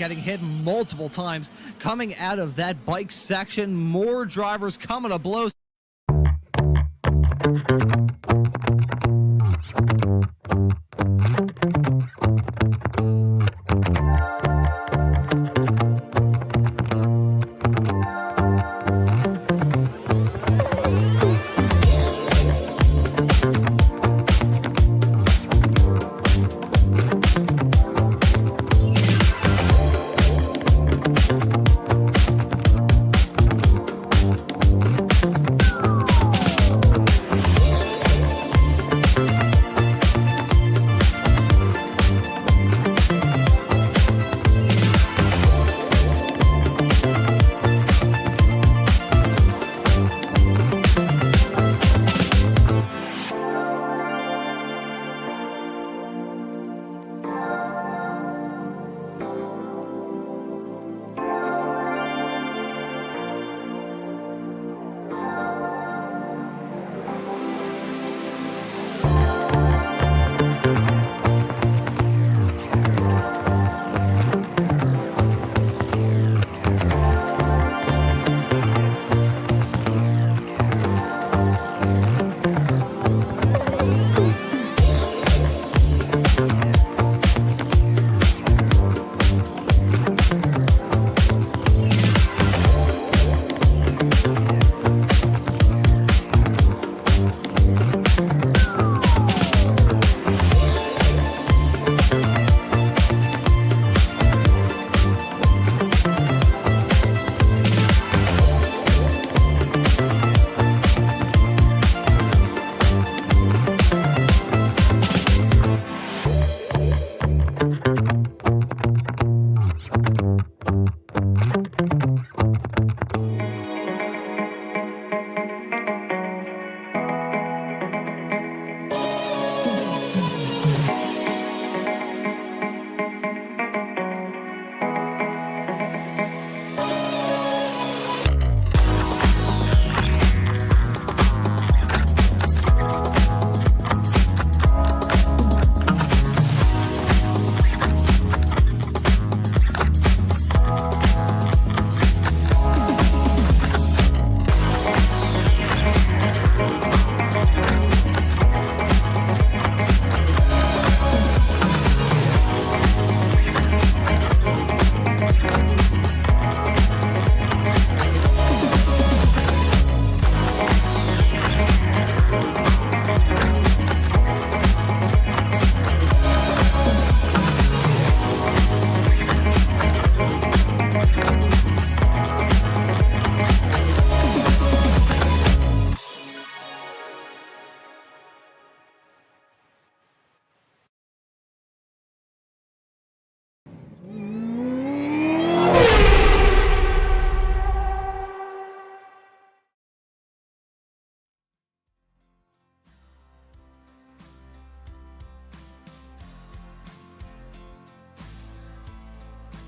getting hit multiple times coming out of that bike section. More drivers coming to blows.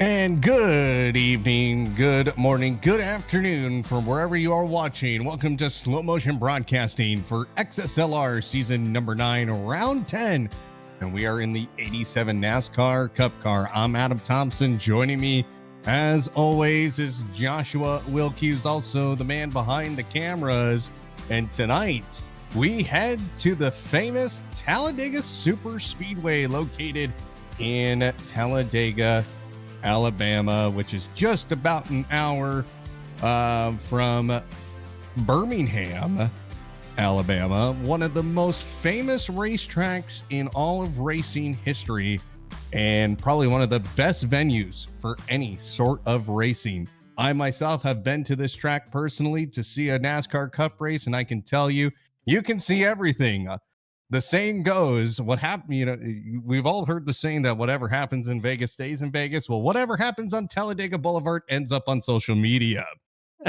And good evening, good morning, good afternoon from wherever you are watching. Welcome to Slow Motion Broadcasting for XSLR Season number 9, Round 10. And we are in the 87 NASCAR Cup Car. I'm Adam Thomsen. Joining me, as always, is Joshua Wilkie, who's also the man behind the cameras. And tonight, we head to the famous Talladega Super Speedway located in Talladega, Alabama, which is just about an hour from Birmingham, Alabama, one of the most famous racetracks in all of racing history, and probably one of the best venues for any sort of racing. I myself have been to this track personally to see a NASCAR Cup race, and I can tell you, you can see everything. The saying goes, what happened, we've all heard the saying that whatever happens in Vegas stays in Vegas. Well, whatever happens on Talladega Boulevard ends up on social media.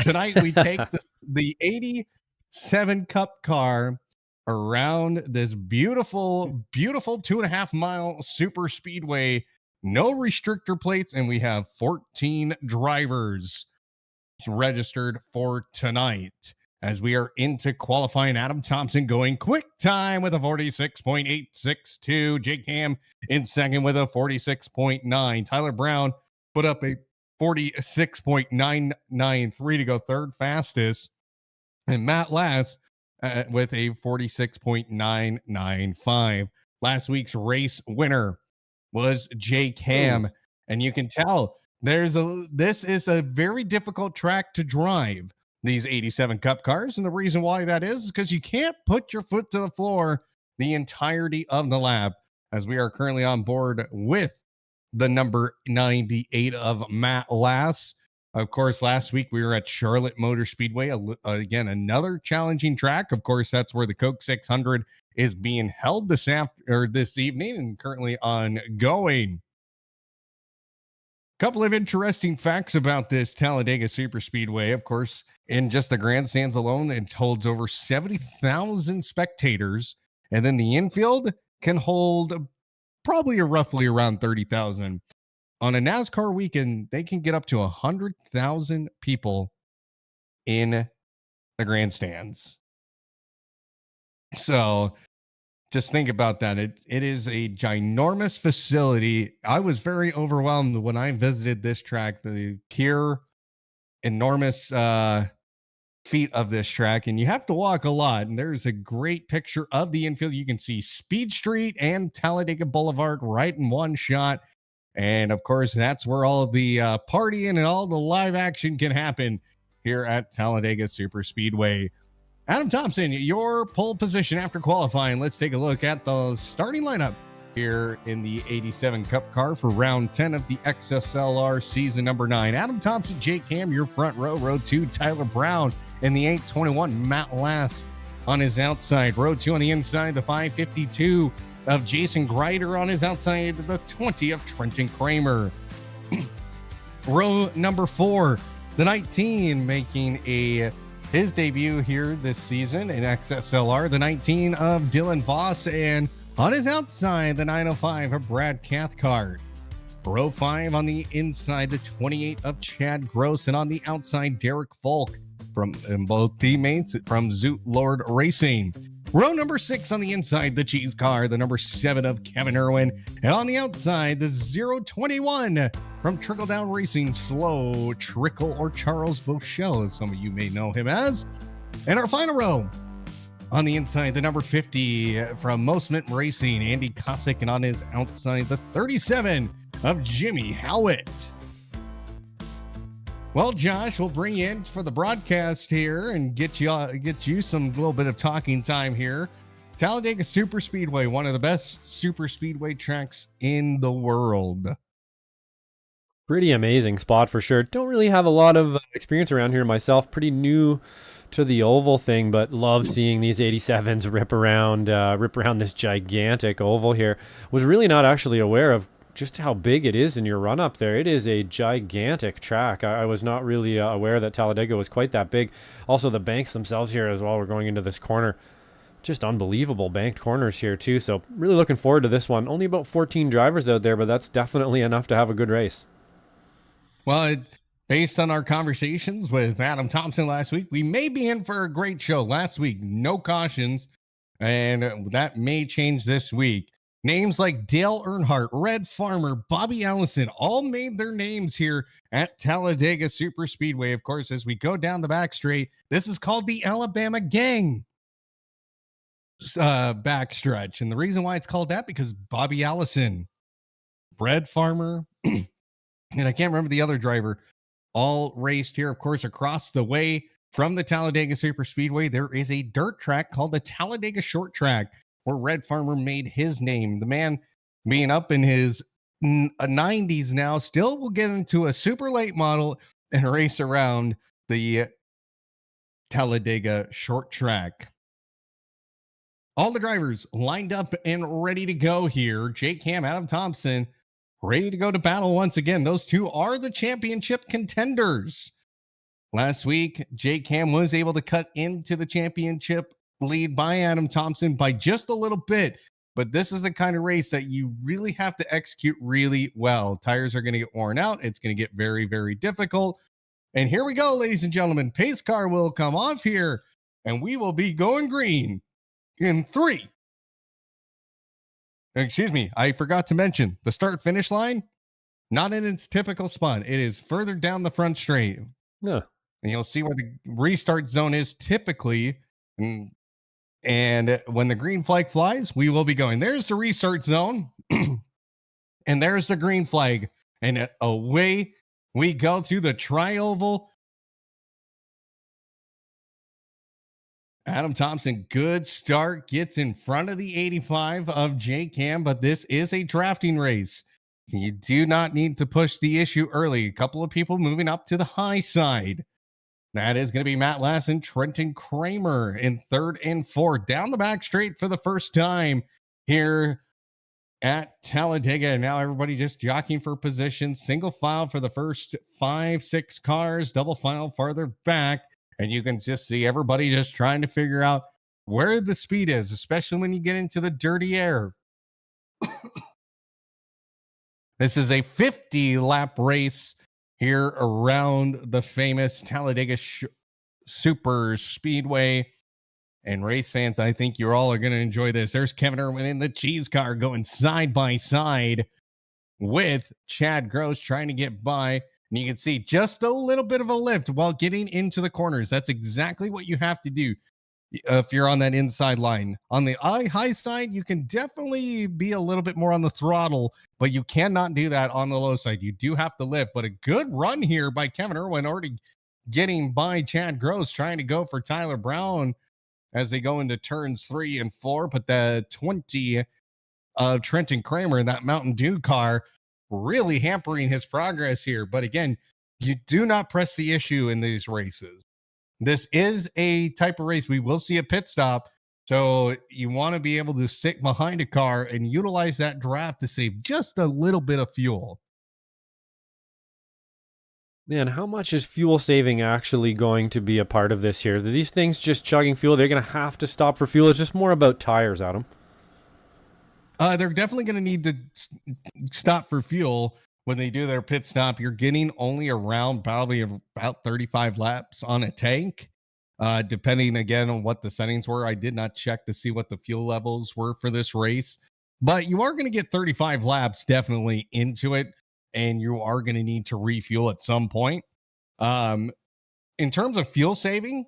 Tonight, we take the 87 Cup Car around this beautiful 2.5 mile super speedway, no restrictor plates, and we have 14 drivers registered for tonight. As we are into qualifying, Adam Thomsen going quick time with a 46.862. Jake Ham in second with a 46.9. Tyler Brown put up a 46.993 to go third fastest. And Matt last with a 46.995. Last week's race winner was Jake Ham. And you can tell this is a very difficult track to drive, these 87 Cup cars. And the reason why that is because you can't put your foot to the floor the entirety of the lap, as we are currently on board with the number 98 of Matt Lass. Of course, last week we were at Charlotte Motor Speedway. Again, another challenging track. Of course, that's where the Coke 600 is being held this evening and currently ongoing. Couple of interesting facts about this Talladega Super Speedway. Of course, in just the grandstands alone, it holds over 70,000 spectators. And then the infield can hold probably roughly around 30,000. On a NASCAR weekend, they can get up to 100,000 people in the grandstands. So just think about that. It is a ginormous facility. I was very overwhelmed when I visited this track, the sheer enormous feet of this track, and you have to walk a lot. And there's a great picture of the infield. You can see Speed Street and Talladega Boulevard right in one shot. And of course, that's where all of the partying and all the live action can happen here at Talladega Super Speedway. Adam Thomsen, your pole position after qualifying. Let's take a look at the starting lineup here in the 87 Cup car for round 10 of the XSLR season number 9. Adam Thomsen, Jake Ham, your front row. Row 2, Tyler Brown in the 821. Matt Lass on his outside. Row 2 on the inside, the 552 of Jason Greider on his outside, the 20 of Trenton Kramer. Row number 4, the 19 making his debut here this season in XSLR, the 19 of Dylan Voss, and on his outside, the 905 of Brad Cathcart. Row 5 on the inside, the 28 of Chad Gross, and on the outside, Derek Folk from both teammates from Zoot Lord Racing. Row number 6 on the inside, the cheese car, the number 7 of Kevin Irwin. And on the outside, the 021 from Trickle Down Racing, Slow Trickle, or Charles Bochelle, as some of you may know him as. And our final row on the inside, the number 50 from Mosement Racing, Andy Kosick. And on his outside, the 37 of Jimmy Howitt. Well, Josh, we'll bring you in for the broadcast here and get you some little bit of talking time here. Talladega Super Speedway, one of the best super speedway tracks in the world. Pretty amazing spot for sure. Don't really have a lot of experience around here myself. Pretty new to the oval thing, but love seeing these 87s rip around this gigantic oval here. Was really not actually aware of just how big it is in your run up there. It is a gigantic track. I was not really aware that Talladega was quite that big. Also, the banks themselves here as well. We're going into this corner. Just unbelievable banked corners here too. So really looking forward to this one. Only about 14 drivers out there, but that's definitely enough to have a good race. Well, based on our conversations with Adam Thomsen last week, we may be in for a great show. Last week, no cautions, and that may change this week. Names like Dale Earnhardt, Red Farmer, Bobby Allison all made their names here at Talladega Super Speedway. Of course, as we go down the back straight, this is called the Alabama Gang backstretch. And the reason why it's called that, because Bobby Allison, Red Farmer, and I can't remember the other driver, all raced here. Of course, across the way from the Talladega Super Speedway, there is a dirt track called the Talladega Short Track, where Red Farmer made his name. The man being up in his 90s now, still will get into a super late model and race around the Talladega Short Track. All the drivers lined up and ready to go here. Jake Ham, Adam Thomsen, ready to go to battle once again. Those two are the championship contenders. Last week, Jake Ham was able to cut into the championship lead by Adam Thomsen by just a little bit, but this is the kind of race that you really have to execute really well. Tires are going to get worn out. It's going to get very, very difficult. And here we go, ladies and gentlemen. Pace car will come off here, and we will be going green in 3. Excuse me, I forgot to mention the start finish line Not in its typical spot. It is further down the front straight. Yeah. And you'll see where the restart zone is typically. And when the green flag flies, we will be going. There's the restart zone. And there's the green flag. And away we go through the tri-oval. Adam Thomsen, good start, gets in front of the 85 of J Cam, but this is a drafting race. You do not need to push the issue early. A couple of people moving up to the high side. That is going to be Matt Lassen, Trenton Kramer in third and fourth. Down the back straight for the first time here at Talladega. Now everybody just jockeying for position. Single file for the first 5-6 cars. Double file farther back. And you can just see everybody just trying to figure out where the speed is, especially when you get into the dirty air. This is a 50-lap race here around the famous Talladega Super Speedway. And race fans, I think you all are going to enjoy this. There's Kevin Irwin in the cheese car going side by side with Chad Gross trying to get by. And you can see just a little bit of a lift while getting into the corners. That's exactly what you have to do if you're on that inside line. On the high side, you can definitely be a little bit more on the throttle, but you cannot do that on the low side. You do have to lift. But a good run here by Kevin Irwin, already getting by Chad Gross, trying to go for Tyler Brown as they go into turns 3 and 4. But the 20 of Trenton Kramer in that Mountain Dew car really hampering his progress here. But again, you do not press the issue in these races. This is a type of race we will see a pit stop. So you want to be able to stick behind a car and utilize that draft to save just a little bit of fuel. Man, how much is fuel saving actually going to be a part of this here? Are these things just chugging fuel? They're going to have to stop for fuel. It's just more about tires, Adam. They're definitely going to need to stop for fuel when they do their pit stop. You're getting only around probably about 35 laps on a tank, depending again on what the settings were. I did not check to see what the fuel levels were for this race, but you are going to get 35 laps definitely into it, and you are going to need to refuel at some point. In terms of fuel saving,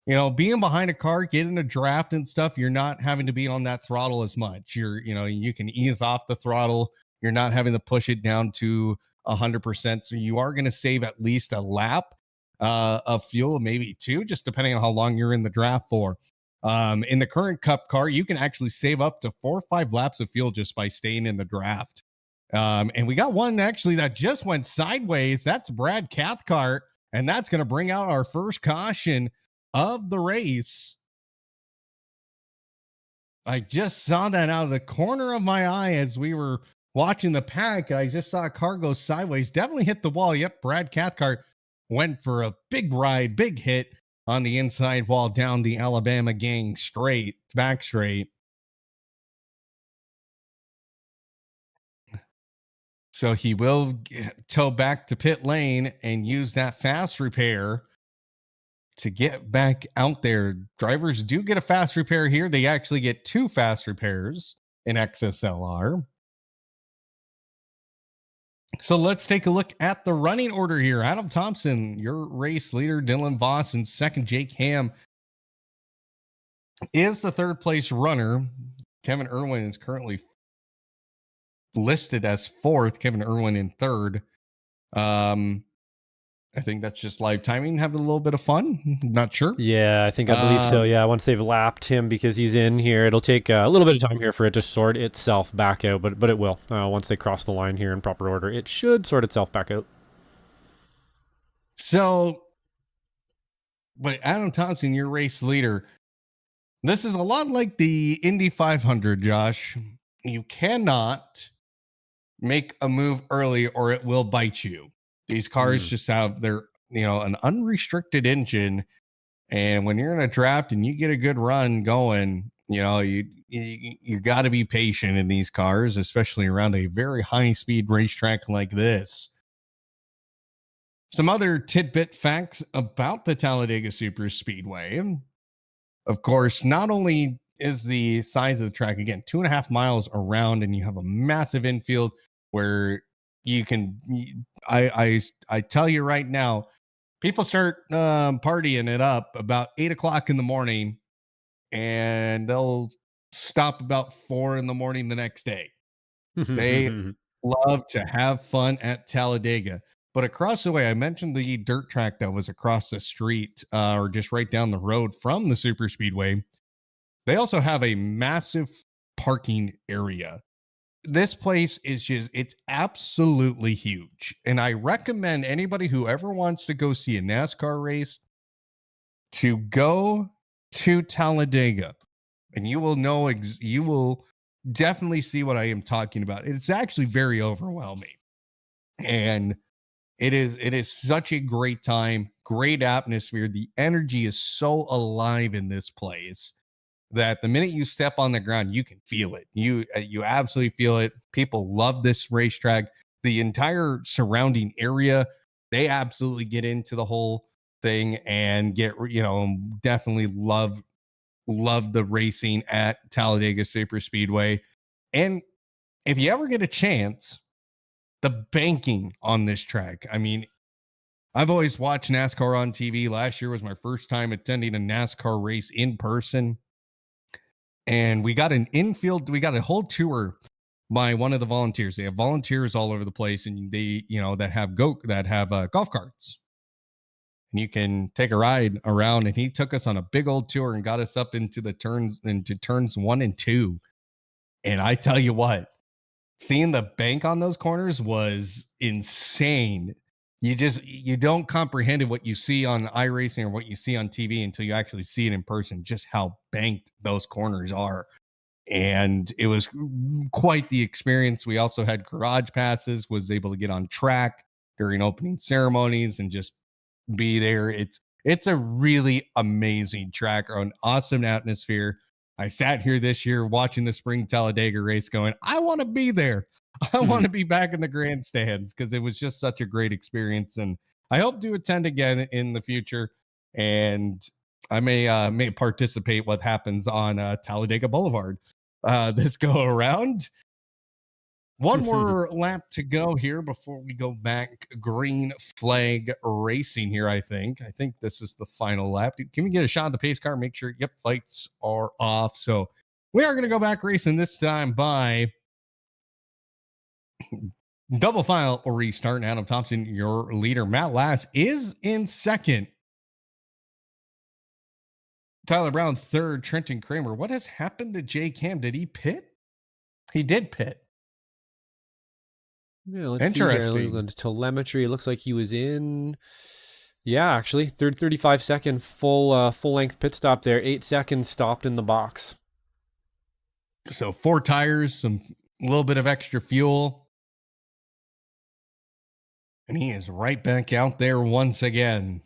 you know, being behind a car, getting a draft and stuff, you're not having to be on that throttle as much. You can ease off the throttle. You're not having to push it down to 100%. So you are going to save at least a lap of fuel, maybe 2, just depending on how long you're in the draft for. In the current Cup car, you can actually save up to 4 or 5 laps of fuel just by staying in the draft. And we got one actually that just went sideways. That's Brad Cathcart, and that's going to bring out our first caution of the race. I just saw that out of the corner of my eye as we were watching the pack. I just saw a car go sideways, definitely hit the wall. Yep, Brad Cathcart went for a big ride, big hit on the inside wall down the Alabama gang back straight. So he will tow back to pit lane and use that fast repair to get back out there. Drivers do get a fast repair here. They actually get 2 fast repairs in XSLR. So let's take a look at the running order here. Adam Thomsen, your race leader. Dylan Voss in second. Jake Ham is the third place runner. Kevin Irwin is currently listed as 4th. Kevin Irwin in 3rd. I think that's just live timing, having a little bit of fun. Not sure. Yeah, I believe so. Yeah, once they've lapped him because he's in here, it'll take a little bit of time here for it to sort itself back out, but it will. Once they cross the line here in proper order, it should sort itself back out. So, but Adam Thomsen, your race leader, this is a lot like the Indy 500, Josh. You cannot make a move early or it will bite you. These cars just have an unrestricted engine. And when you're in a draft and you get a good run going, you got to be patient in these cars, especially around a very high speed racetrack like this. Some other tidbit facts about the Talladega Super Speedway. Of course, not only is the size of the track, again, 2.5 miles around, and you have a massive infield where you can, I tell you right now, people start partying it up about 8 o'clock in the morning, and they'll stop about 4 in the morning the next day. They love to have fun at Talladega. But across the way, I mentioned the dirt track that was across the street or just right down the road from the super speedway. They also have a massive parking area. This place is just, it's absolutely huge. And I recommend anybody who ever wants to go see a NASCAR race to go to Talladega, and you will know, you will definitely see what I am talking about. It's actually very overwhelming. And it is such a great time, great atmosphere. The energy is so alive in this place that the minute you step on the ground, you can feel it. You absolutely feel it. People love this racetrack. The entire surrounding area, they absolutely get into the whole thing and get, definitely love the racing at Talladega Super Speedway. And if you ever get a chance, the banking on this track. I mean, I've always watched NASCAR on TV. Last year was my first time attending a NASCAR race in person. And we got we got a whole tour by one of the volunteers. They have volunteers all over the place, and they, that have golf carts. And you can take a ride around, and he took us on a big old tour and got us up into turns 1 and 2. And I tell you what, seeing the bank on those corners was insane. You don't comprehend what you see on iRacing or what you see on TV until you actually see it in person, just how banked those corners are. And it was quite the experience. We also had garage passes, was able to get on track during opening ceremonies and just be there. It's a really amazing track, or an awesome atmosphere. I sat here this year watching the spring Talladega race going, I want to be there. I want to be back in the grandstands, because it was just such a great experience. And I hope to attend again in the future. And I may participate what happens on Talladega Boulevard this go around. One more lap to go here before we go back green flag racing here. I think this is the final lap. Can we get a shot of the pace car? Make sure, yep, lights are off. So we are going to go back racing, this time by double file restart. Adam Thomsen, your leader. Matt Lass is in second. Tyler Brown third. Trenton Kramer. What has happened to Jay Cam? Did he pit? He did pit. Yeah, let's interesting. See here. Telemetry. It looks like he was in. Yeah, actually, 35-second full length pit stop there. 8 seconds stopped in the box. So 4 tires, a little bit of extra fuel. And he is right back out there once again.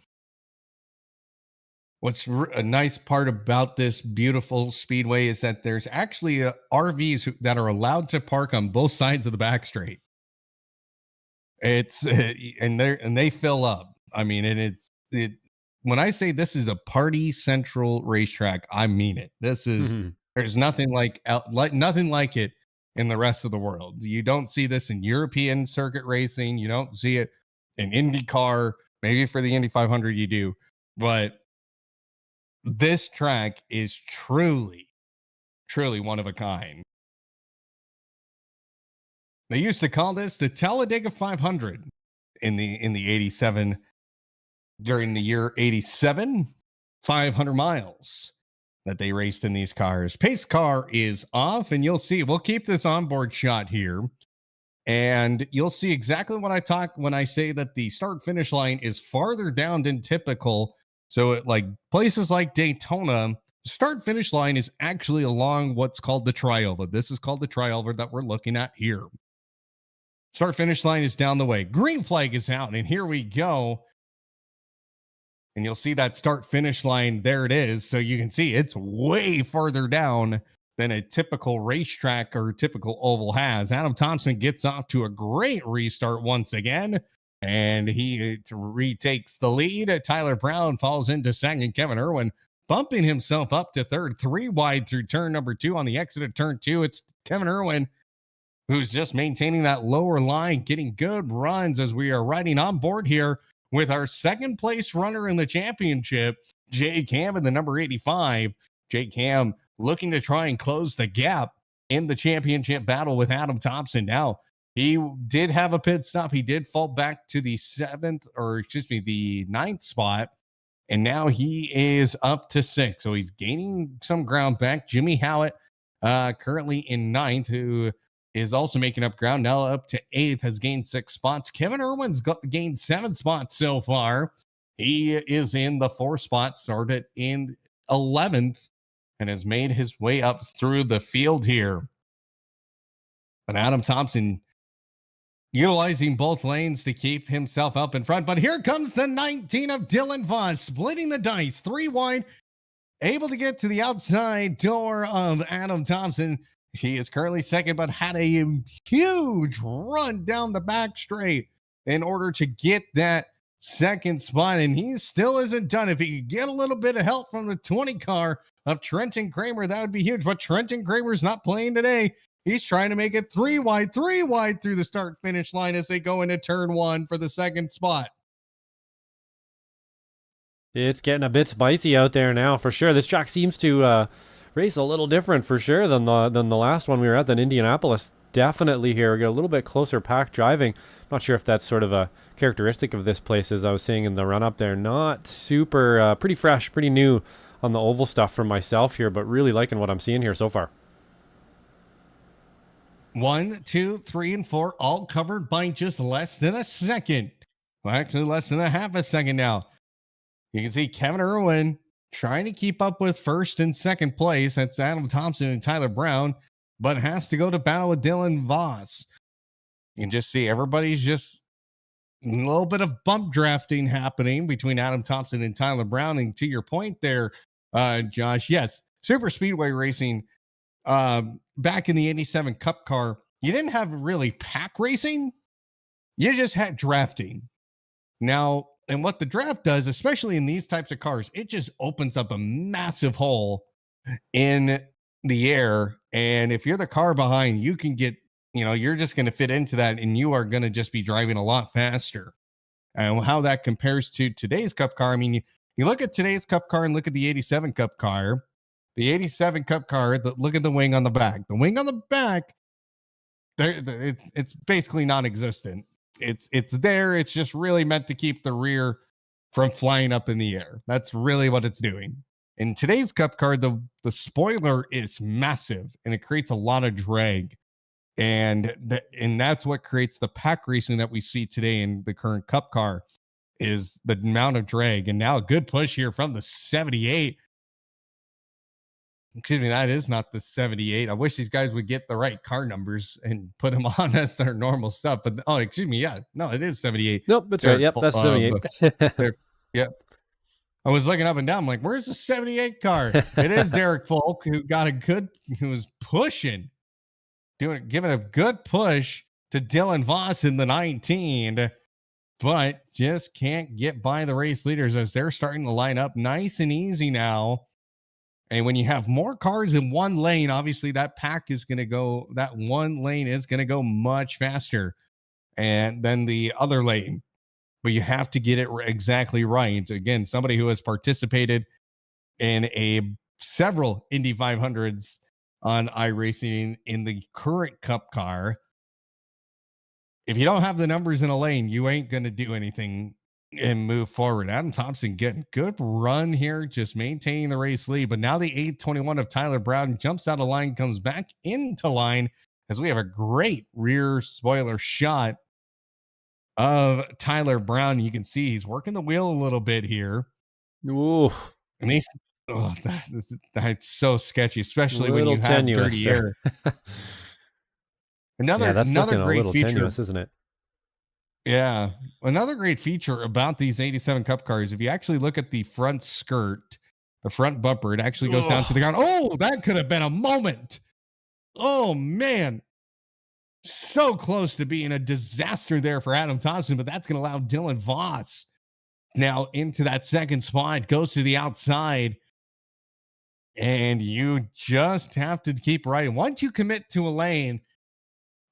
What's a nice part about this beautiful speedway is that there's actually RVs that are allowed to park on both sides of the back straight. It's and they fill up. I mean, and when I say this is a party central racetrack, I mean it. This is there's nothing like it in the rest of the world. You don't see this in European circuit racing. You don't see it in IndyCar. Maybe for the Indy 500 you do, but this track is truly one of a kind. They used to call this the Talladega 500 in the 87, during the year 87, 500 miles that they raced in these cars. Pace car is off, and you'll see, we'll keep this onboard shot here, and you'll see exactly what I talk when I say that the start finish line is farther down than typical. So like places like Daytona, the start finish line is actually along what's called the trioval. This is called the trioval that we're looking at here. Start finish line is down the way. Green flag is out, and here we go. And you'll see that start finish line. There it is. So you can see it's way farther down than a typical racetrack or typical oval has. Adam Thomsen gets off to a great restart once again, and he retakes the lead. Tyler Brown falls into second. Kevin Irwin bumping himself up to third. 3 wide through turn number 2 on the exit of turn 2. It's Kevin Irwin who's just maintaining that lower line, getting good runs as we are riding on board here with our second place runner in the championship, Jay Cam in the number 85. Jay Cam looking to try and close the gap in the championship battle with Adam Thomsen. Now, he did have a pit stop. He did fall back to the ninth spot. And now he is up to 6th. So he's gaining some ground back. Jimmy Howlett, currently in 9th, who is also making up ground. Now up to 8th, has gained 6 spots. Kevin Irwin's gained 7 spots so far. He is in the 4th spot, started in 11th, and has made his way up through the field here. But Adam Thomsen utilizing both lanes to keep himself up in front. But here comes the 19 of Dylan Voss, splitting the dice, 3 wide, able to get to the outside door of Adam Thomsen. He is currently second, but had a huge run down the back straight in order to get that second spot. And he still isn't done. If he could get a little bit of help from the 20 car of Trenton Kramer, that would be huge. But Trenton Kramer's not playing today. He's trying to make it 3 wide through the start-finish line as they go into turn 1 for the second spot. It's getting a bit spicy out there now, for sure. This track seems to race a little different, for sure, than the last one we were at, than Indianapolis. Definitely here, we got a little bit closer pack driving. Not sure if that's sort of a characteristic of this place, as I was saying in the run-up there. Not super, pretty fresh, pretty new on the oval stuff for myself here, but really liking what I'm seeing here so far. 1, 2, 3, and 4, all covered by just less than a second. Well, actually, less than a half a second now. You can see Kevin Irwin trying to keep up with first and second place. That's Adam Thomsen and Tyler Brown, but has to go to battle with Dylan Voss. You can just see everybody's just a little bit of bump drafting happening between Adam Thomsen and Tyler Brown. And to your point there, Josh, yes, super speedway racing. Back in the 87 Cup car, you didn't have really pack racing. You just had drafting. Now, and what the draft does, especially in these types of cars, it just opens up a massive hole in the air. And if you're the car behind, you can get, you're just going to fit into that, and you are going to just be driving a lot faster. And how that compares to today's Cup car, I mean, you look at today's Cup car and look at the 87 Cup car. The 87 Cup car, look at the wing on the back. The wing on the back, it's basically non-existent. It's there. It's just really meant to keep the rear from flying up in the air. That's really what it's doing. In today's Cup car, the spoiler is massive, and it creates a lot of drag. And that's what creates the pack racing that we see today in the current Cup car, is the amount of drag. And now a good push here from the 78. Excuse me, that is not the 78. I wish these guys would get the right car numbers and put them on as their normal stuff. But excuse me, yeah, no, it is 78. Nope, that's right. Yep, that's 78. Yep. I was looking up and down. I'm like, where's the 78 car? It is Derek Folk, who was pushing, giving a good push to Dylan Voss in the 19, but just can't get by the race leaders as they're starting to line up nice and easy now. And when you have more cars in one lane, obviously that one lane is going to go much faster than the other lane. But you have to get it exactly right. Again, somebody who has participated in several Indy 500s on iRacing in the current Cup car. If you don't have the numbers in a lane, you ain't going to do anything and move forward. Adam Thomsen getting good run here, just maintaining the race lead. But now the 821 of Tyler Brown jumps out of line, comes back into line, as we have a great rear spoiler shot of Tyler Brown. You can see he's working the wheel a little bit here. Ooh. And that's so sketchy, especially when you have dirty air. Another great feature, tenuous, isn't it? Yeah. Another great feature about these 87 Cup cars, if you actually look at the front skirt, the front bumper, it actually goes down to the ground. Oh, that could have been a moment. Oh, man. So close to being a disaster there for Adam Thomsen, but that's going to allow Dylan Voss now into that second spot, goes to the outside, and you just have to keep riding. Once you commit to a lane,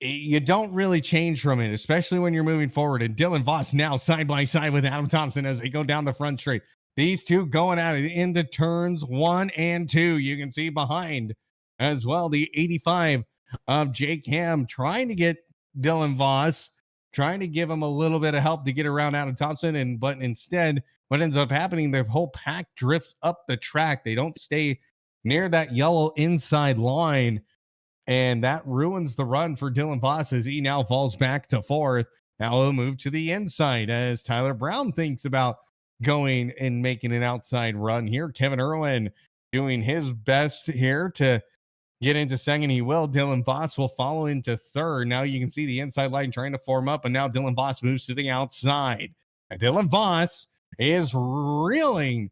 you don't really change from it, especially when you're moving forward. And Dylan Voss now side by side with Adam Thomsen as they go down the front straight. These two going at it into turns 1 and 2. You can see behind as well the 85 of Jake Ham trying to get Dylan Voss, trying to give him a little bit of help to get around Adam Thomsen. But instead, what ends up happening, the whole pack drifts up the track. They don't stay near that yellow inside line. And that ruins the run for Dylan Voss as he now falls back to 4th. Now he'll move to the inside as Tyler Brown thinks about going and making an outside run here. Kevin Irwin doing his best here to get into 2nd. He will. Dylan Voss will follow into 3rd. Now you can see the inside line trying to form up, and now Dylan Voss moves to the outside. And Dylan Voss is reeling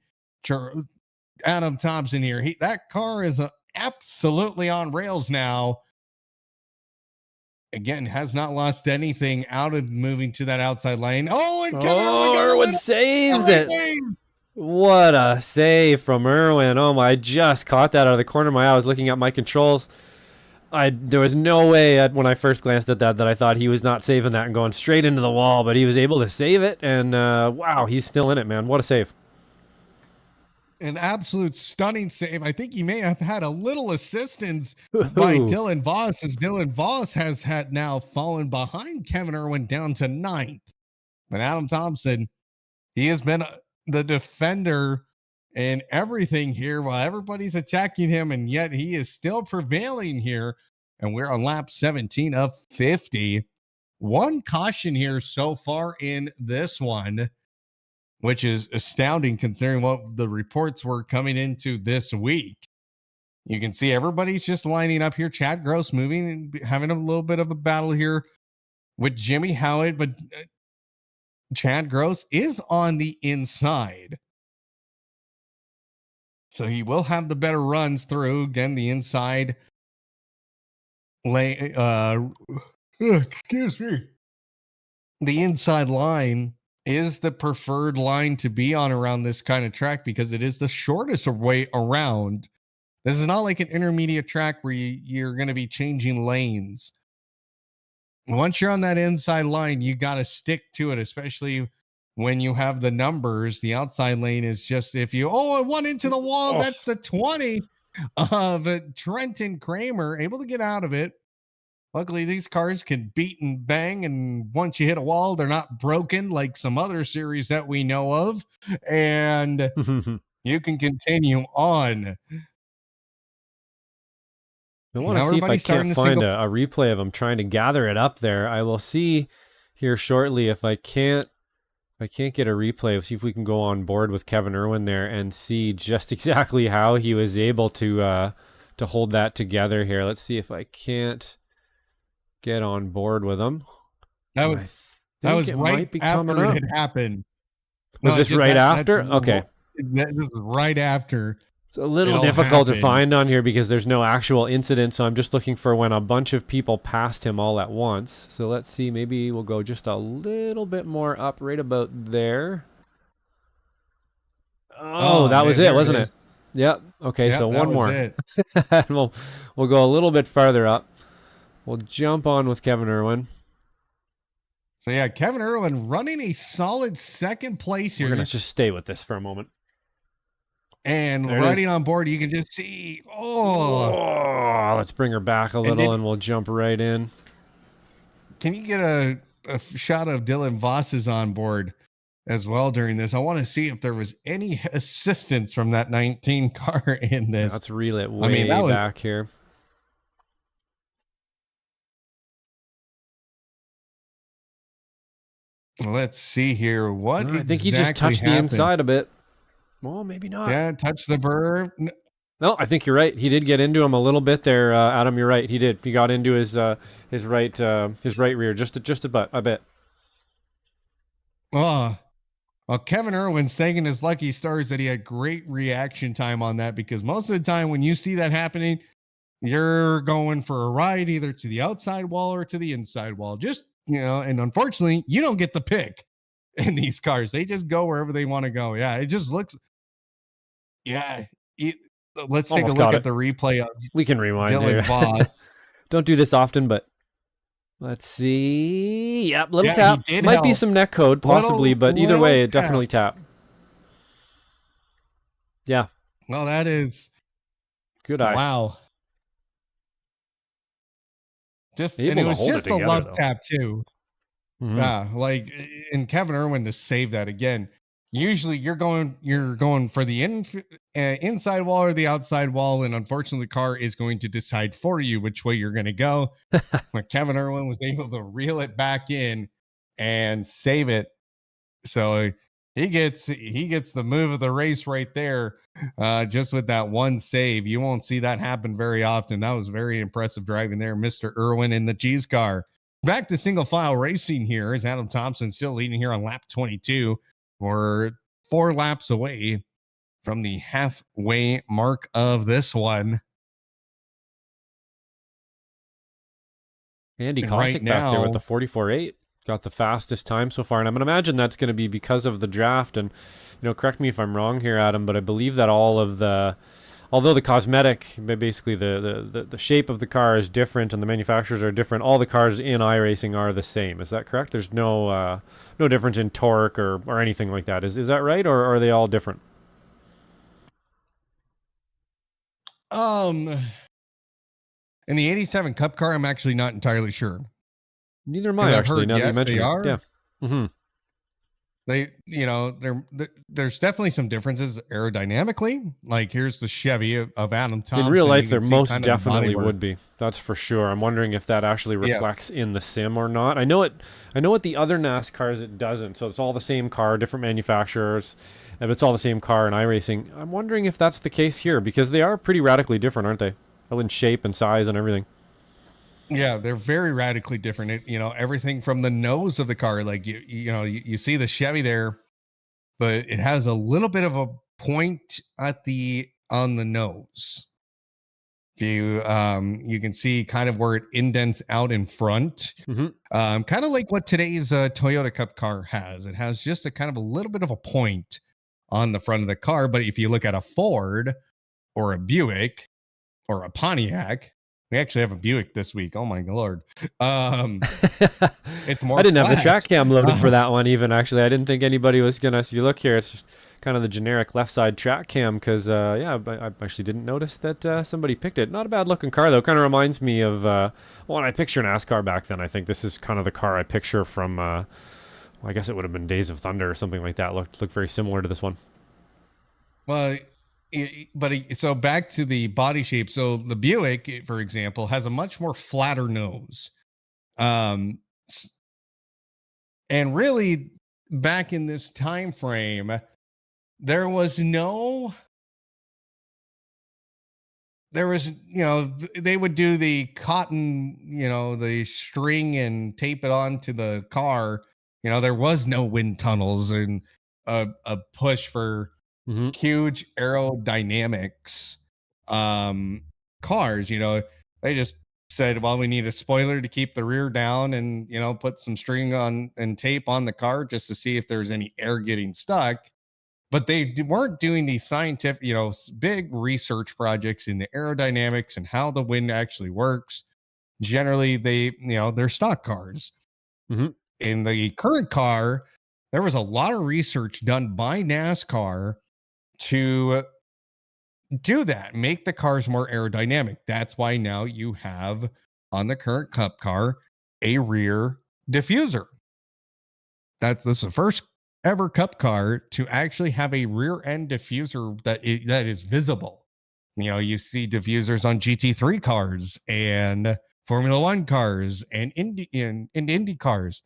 Adam Thomsen here. That car is absolutely on rails now. Again, has not lost anything out of moving to that outside lane. Oh, and Kevin Irwin saves it. What a save from Irwin. Oh my, I just caught that out of the corner of my eye. I was looking at my controls. There was no way when I first glanced at that I thought he was not saving that and going straight into the wall, but he was able to save it. And wow, he's still in it, man. What a save. An absolute stunning save. I think he may have had a little assistance by Dylan Voss, as Dylan Voss has had now fallen behind Kevin Irwin down to 9th. But Adam Thomsen, he has been the defender and everything here while everybody's attacking him, and yet he is still prevailing here. And we're on lap 17 of 50. One caution here so far in this one, which is astounding considering what the reports were coming into this week. You can see everybody's just lining up here. Chad Gross moving and having a little bit of a battle here with Jimmy Howard, but Chad Gross is on the inside. So he will have the better runs through. Again, the inside lane, excuse me. The inside line is the preferred line to be on around this kind of track because it is the shortest way around. This is not like an intermediate track where you're going to be changing lanes. Once you're on that inside line, you got to stick to it, especially when you have the numbers. The outside lane is just, if you, it went into the wall. That's the 20 of Trenton Kramer, able to get out of it. Luckily, these cars can beat and bang, and once you hit a wall, they're not broken like some other series that we know of, and you can continue on. I want to see if I can't find a replay of him trying to gather it up there. I will see here shortly if I can't get a replay. See if we can go on board with Kevin Irwin there and see just exactly how he was able to hold that together here. Let's see if I can't get on board with him. That was right after it had happened. Was this right after? Okay. This is right after. It's a little difficult to find on here because there's no actual incident, so I'm just looking for when a bunch of people passed him all at once. So let's see, maybe we'll go just a little bit more up, right about there. Oh, that was it, wasn't it? Yep. Okay, so one more. We'll go a little bit farther up. We'll jump on with Kevin Irwin. So yeah, Kevin Irwin running a solid 2nd place here. We're going to just stay with this for a moment. And riding on board, you can just see, let's bring her back a little and we'll jump right in. Can you get a shot of Dylan Voss's on board as well during this? I want to see if there was any assistance from that 19 car in this. Let's reel it way back here. Let's see here. I think he just touched the inside a bit. Well, maybe not. Yeah, touch the berm. No, I think you're right. He did get into him a little bit there, Adam. You're right. He did. He got into his right rear just a bit. Well, Kevin Irwin's taking his lucky stars that he had great reaction time on that, because most of the time when you see that happening, you're going for a ride either to the outside wall or to the inside wall. Just, and unfortunately, you don't get the pick in these cars. They just go wherever they want to go. Yeah, it just looks. Yeah, let's take a look at the replay of. We can rewind. Dylan Voss. Don't do this often, but Let's see. Yep, little Yeah, tap. he did Might be help. some neck code, possibly, but either way, it definitely tap. Yeah. Well, that is Good eye. wow. And Able it to was hold it just a together, love though. tap too. Mhm. Yeah, like and Kevin Irwin to save that again. Usually you're going for the inside wall or the outside wall, and unfortunately the car is going to decide for you which way you're going to go. But Kevin Irwin was able to reel it back in and save it. So he gets the move of the race right there, just with that one save. You won't see that happen very often. That was very impressive driving there, Mr. Irwin in the G's car. Back to single file racing here is Adam Thomsen still leading here on lap 22. We're 4 laps away from the halfway mark of this one. Andy And Kosick right back there with the now, 44.8. Got the fastest time so far. And I'm going to imagine that's going to be because of the draft. And, correct me if I'm wrong here, Adam, but I believe that although the cosmetic, basically the shape of the car is different and the manufacturers are different, all the cars in iRacing are the same. Is that correct? There's no difference in torque or anything like that. Is that right, or are they all different? in the 87 Cup car, I'm actually not entirely sure. Neither am I, I've actually, heard, now that you yes, mention they it. are. Yeah. Mm-hmm. There's definitely some differences aerodynamically. Like here's the Chevy of Adam Thomsen. In real life, You there can see most kind of the definitely bodywork. would be. That's for sure. I'm wondering if that actually Yeah. reflects in the sim or not. I know what the other NASCARs it doesn't. So it's all the same car, different manufacturers, and it's all the same car in iRacing. I'm wondering if that's the case here because they are pretty radically different, aren't they? Oh, in shape and size and everything. Yeah, they're very radically different. Everything from the nose of the car, like you see the Chevy there, but it has a little bit of a point on the nose. You can see kind of where it indents out in front. Mm-hmm. Kind of like what today's Toyota Cup car has. It has just a kind of a little bit of a point on the front of the car. But if you look at a Ford or a Buick or a Pontiac, we actually have a Buick this week. Oh my Lord. It's more I didn't have the flat. track cam loaded for that one even, actually. I didn't think anybody was going to, if you look here, it's just kind of the generic left side track cam because, I actually didn't notice that somebody picked it. Not a bad looking car, though. Kind of reminds me of, when I picture NASCAR back then, I think this is kind of the car I picture from, I guess it would have been Days of Thunder or something like that. Looked very similar to this one. Well, so back to the body shape. So the Buick, for example, has a much more flatter nose. And really back in this time frame, they would do the cotton, the string and tape it onto the car. There was no wind tunnels and a push for huge aerodynamics cars. They just said, well, we need a spoiler to keep the rear down and put some string on and tape on the car just to see if there's any air getting stuck. But they weren't doing these scientific, big research projects in the aerodynamics and how the wind actually works. Generally, they're stock cars. In the current car, there was a lot of research done by NASCAR to do that, make the cars more aerodynamic. That's why now you have on the current Cup car a rear diffuser. This is the first ever Cup car to actually have a rear end diffuser that is visible. You see diffusers on GT3 cars and Formula One cars and Indy cars.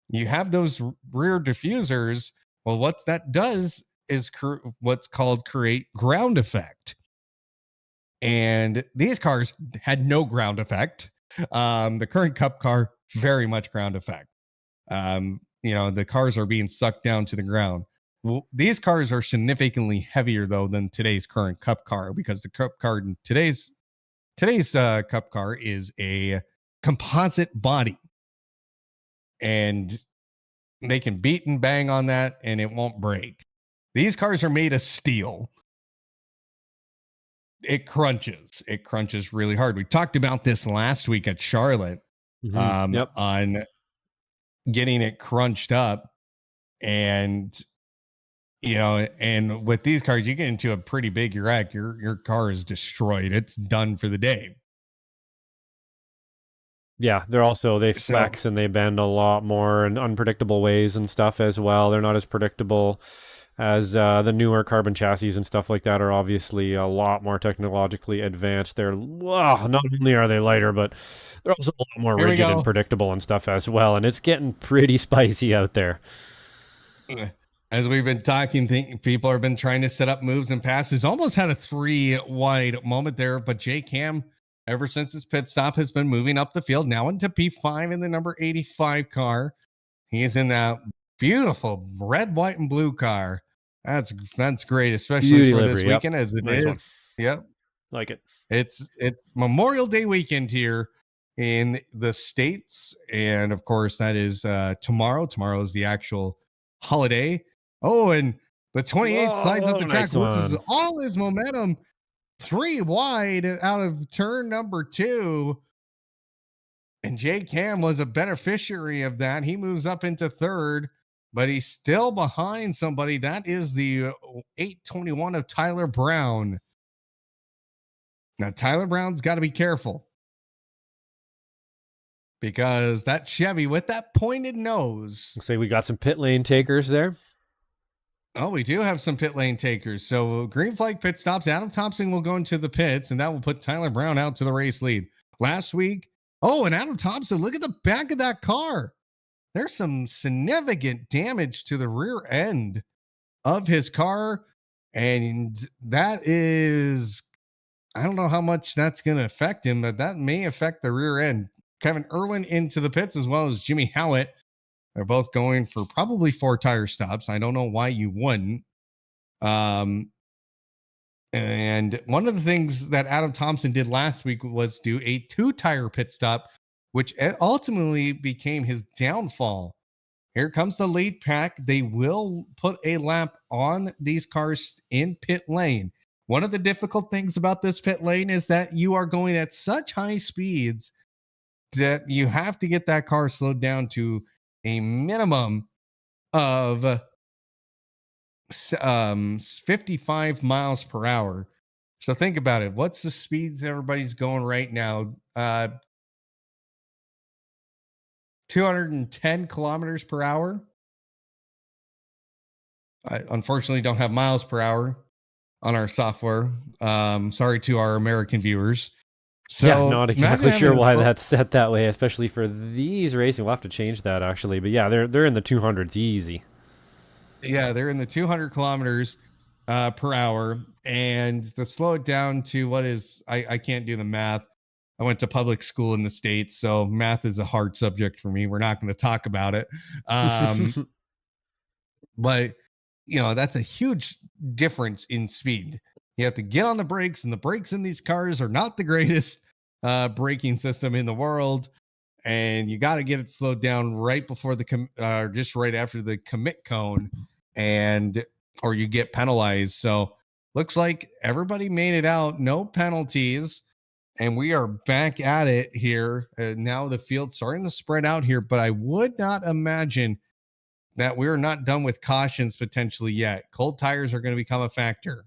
You have those rear diffusers. Well, what that does is what's called create ground effect. And these cars had no ground effect. The current Cup car, very much ground effect. The cars are being sucked down to the ground. Well, these cars are significantly heavier though than today's current Cup car because the Cup car in today's Cup car is a composite body, and they can beat and bang on that and it won't break. These cars are made of steel. It crunches really hard. We talked about this last week at Charlotte. Yep. on getting it crunched up. And, and with these cars, you get into a pretty big wreck. Your car is destroyed. It's done for the day. Yeah, they flex and they bend a lot more in unpredictable ways and stuff as well. They're not as predictable as the newer carbon chassis and stuff like that are obviously a lot more technologically advanced. Not only are they lighter, but they're also a lot more rigid and predictable and stuff as well. And it's getting pretty spicy out there. As we've been talking, people have been trying to set up moves and passes. Almost had a 3-wide moment there, but Jake Ham, ever since his pit stop, has been moving up the field, now into P5 in the number 85 car. He is in that beautiful red, white, and blue car. That's great, especially Beauty for livery, this weekend, as it nice is. One. Yep. Like it. It's Memorial Day weekend here in the States. And of course, that is tomorrow. Tomorrow is the actual holiday. Oh, and the 28 slides up the track, loses all his momentum. 3 wide out of turn number 2. And Jake Ham was a beneficiary of that. He moves up into third, but he's still behind somebody. That is the 821 of Tyler Brown. Now, Tyler Brown's got to be careful, because that Chevy with that pointed nose. Looks like we got some pit lane takers there. Oh, we do have some pit lane takers. So green flag pit stops. Adam Thomsen will go into the pits, and that will put Tyler Brown out to the race lead. Last week, and Adam Thomsen, look at the back of that car. There's some significant damage to the rear end of his car. And that is, I don't know how much that's going to affect him, but that may affect the rear end. Kevin Irwin into the pits, as well as Jimmy Howitt. They're both going for probably 4 tire stops. I don't know why you wouldn't. And one of the things that Adam Thomsen did last week was do a 2-tire pit stop, which ultimately became his downfall. Here comes the lead pack. They will put a lap on these cars in pit lane. One of the difficult things about this pit lane is that you are going at such high speeds that you have to get that car slowed down to a minimum of 55 miles per hour. So think about it. What's the speeds everybody's going right now? 210 kilometers per hour. I unfortunately don't have miles per hour on our software. Sorry to our American viewers. So yeah, not exactly sure why that's set that way, especially for these racing. We'll have to change that actually, but yeah, they're in the 200s easy. Yeah, they're in the 200 kilometers per hour, and to slow it down to what is, I can't do the math. I went to public school in the States, so math is a hard subject for me. We're not going to talk about it. But that's a huge difference in speed. You have to get on the brakes, and the brakes in these cars are not the greatest braking system in the world. And you got to get it slowed down right before just right after the commit cone, or you get penalized. So looks like everybody made it out, no penalties, and we are back at it here. Now the field's starting to spread out here, but I would not imagine that we're not done with cautions potentially yet. Cold tires are going to become a factor.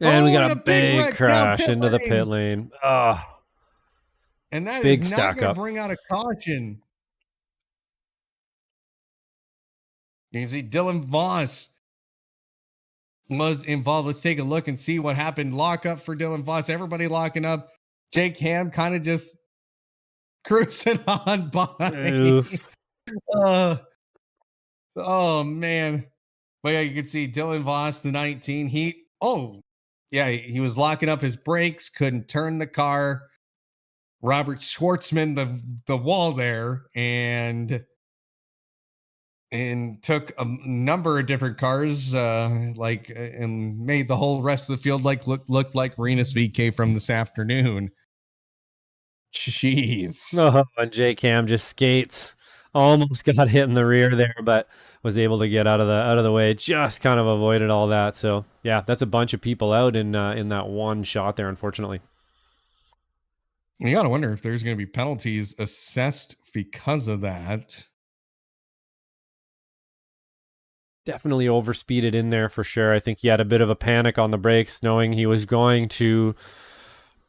And we got a big crash into the pit lane. And that big is not going to bring out a caution. You see Dylan Voss was involved. Let's take a look and see what happened. Lock up for Dylan Voss. Everybody locking up. Jake Ham kind of just cruising on by. Oh, man. But yeah, you can see Dylan Voss, the 19. He was locking up his brakes, couldn't turn the car. Robert Schwartzman, the wall there, and took a number of different cars, and made the whole rest of the field look like Renus VK from this afternoon. Jeez. And Jake Ham just skates. Almost got hit in the rear there, but was able to get out of the way. Just kind of avoided all that. So yeah, that's a bunch of people out in that one shot there, unfortunately. You got to wonder if there's going to be penalties assessed because of that. Definitely overspeeded in there for sure. I think he had a bit of a panic on the brakes, knowing he was going to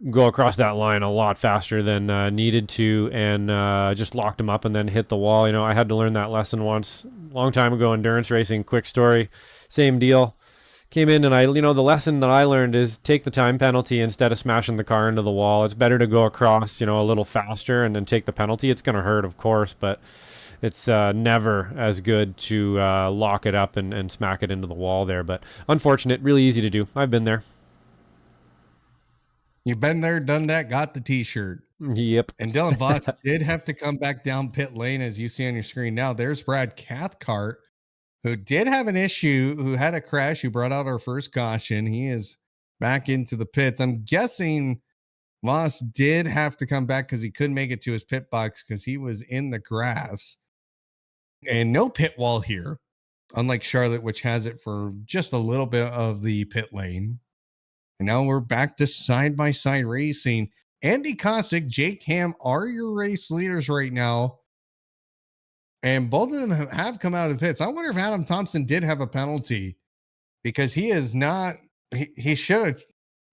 go across that line a lot faster than needed to, and just locked him up and then hit the wall. You know, I had to learn that lesson once, long time ago, endurance racing. Quick story, same deal. Came in and the lesson that I learned is take the time penalty instead of smashing the car into the wall. It's better to go across, a little faster and then take the penalty. It's going to hurt, of course, but it's never as good to lock it up and smack it into the wall there. But unfortunate, really easy to do. I've been there. You've been there, done that, got the t-shirt. Yep. And Dylan Voss did have to come back down pit lane, as you see on your screen now. There's Brad Cathcart, who did have an issue, who had a crash, who brought out our first caution. He is back into the pits. I'm guessing Voss did have to come back because he couldn't make it to his pit box because he was in the grass. And no pit wall here, unlike Charlotte, which has it for just a little bit of the pit lane. And now we're back to side-by-side racing. Andy Kosick, Jake Ham are your race leaders right now. And both of them have come out of the pits. I wonder if Adam Thomsen did have a penalty, because he is not, he should have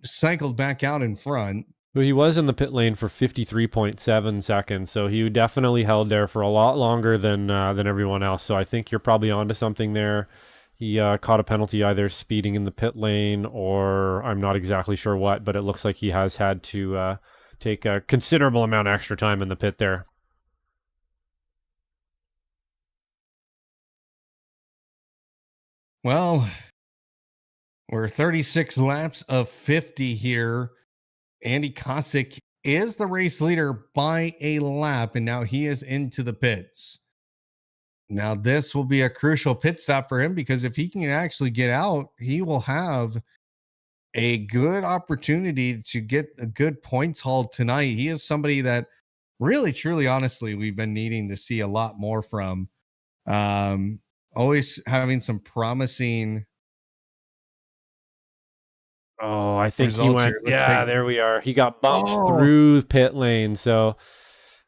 cycled back out in front. Well, he was in the pit lane for 53.7 seconds, so he definitely held there for a lot longer than everyone else. So I think you're probably onto something there. He caught a penalty either speeding in the pit lane or I'm not exactly sure what, but it looks like he has had to take a considerable amount of extra time in the pit there. Well, we're 36 laps of 50 here. Andy Kosick is the race leader by a lap, and now he is into the pits. Now, this will be a crucial pit stop for him, because if he can actually get out, he will have a good opportunity to get a good points haul tonight. He is somebody that really, truly, honestly, we've been needing to see a lot more from. Always having some promising. Oh, I think he went. Yeah, there we are. He got bumped through pit lane. So,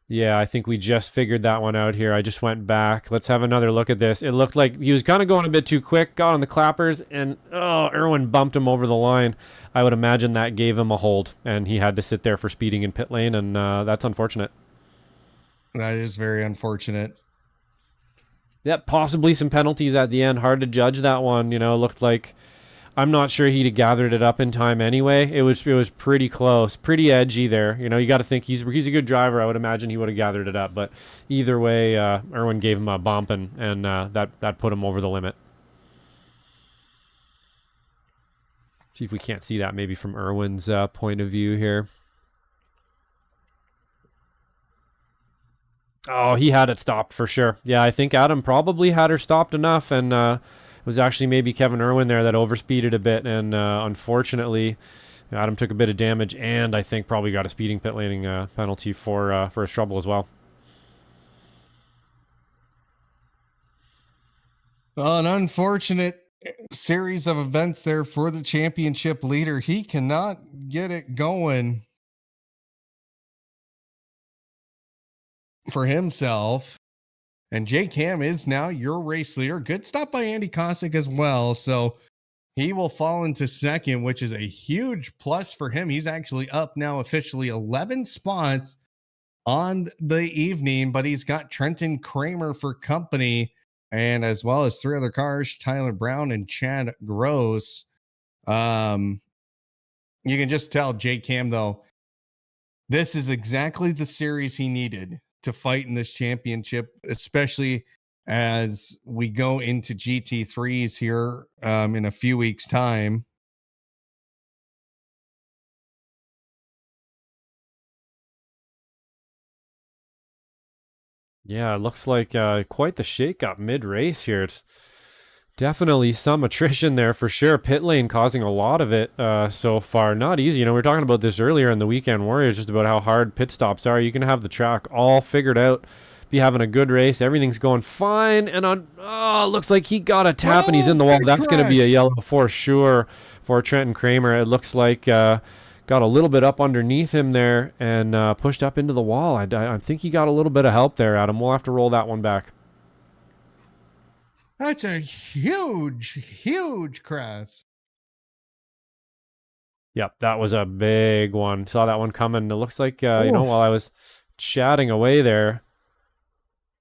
yeah, I think we just figured that one out here. I just went back. Let's have another look at this. It looked like he was kind of going a bit too quick, got on the clappers, and Irwin bumped him over the line. I would imagine that gave him a hold, and he had to sit there for speeding in pit lane, and that's unfortunate. That is very unfortunate. Yep, possibly some penalties at the end. Hard to judge that one. Looked like, I'm not sure he'd have gathered it up in time anyway. It was pretty close, pretty edgy there. You got to think he's a good driver. I would imagine he would have gathered it up. But either way, Irwin gave him a bump, and that put him over the limit. See if we can't see that maybe from Irwin's point of view here. Oh, he had it stopped for sure. Yeah, I think Adam probably had her stopped enough, and it was actually maybe Kevin Irwin there that overspeeded a bit, and unfortunately, Adam took a bit of damage, and I think probably got a speeding pit laning penalty for his trouble as well. Well, an unfortunate series of events there for the championship leader. He cannot get it going for himself. And Jake Ham is now your race leader. Good stop by Andy Kosick as well. So he will fall into second, which is a huge plus for him. He's actually up now officially 11 spots on the evening, but he's got Trenton Kramer for company, and as well as three other cars, Tyler Brown and Chad Gross. You can just tell Jake Ham, though, this is exactly the series he needed to fight in this championship, especially as we go into GT3s here in a few weeks' time. Yeah, it looks like quite the shakeup mid-race here. It's definitely some attrition there for sure. Pit lane causing a lot of it so far. Not easy. We were talking about this earlier in the Weekend Warriors, just about how hard pit stops are. You can have the track all figured out, be having a good race, everything's going fine, and looks like he got a tap and he's in the wall. That's going to be a yellow for sure for Trenton Kramer. It looks like got a little bit up underneath him there and pushed up into the wall. I think he got a little bit of help there, Adam. We'll have to roll that one back. That's a huge crash. Yep, that was a big one. Saw that one coming. It looks like, while I was chatting away there,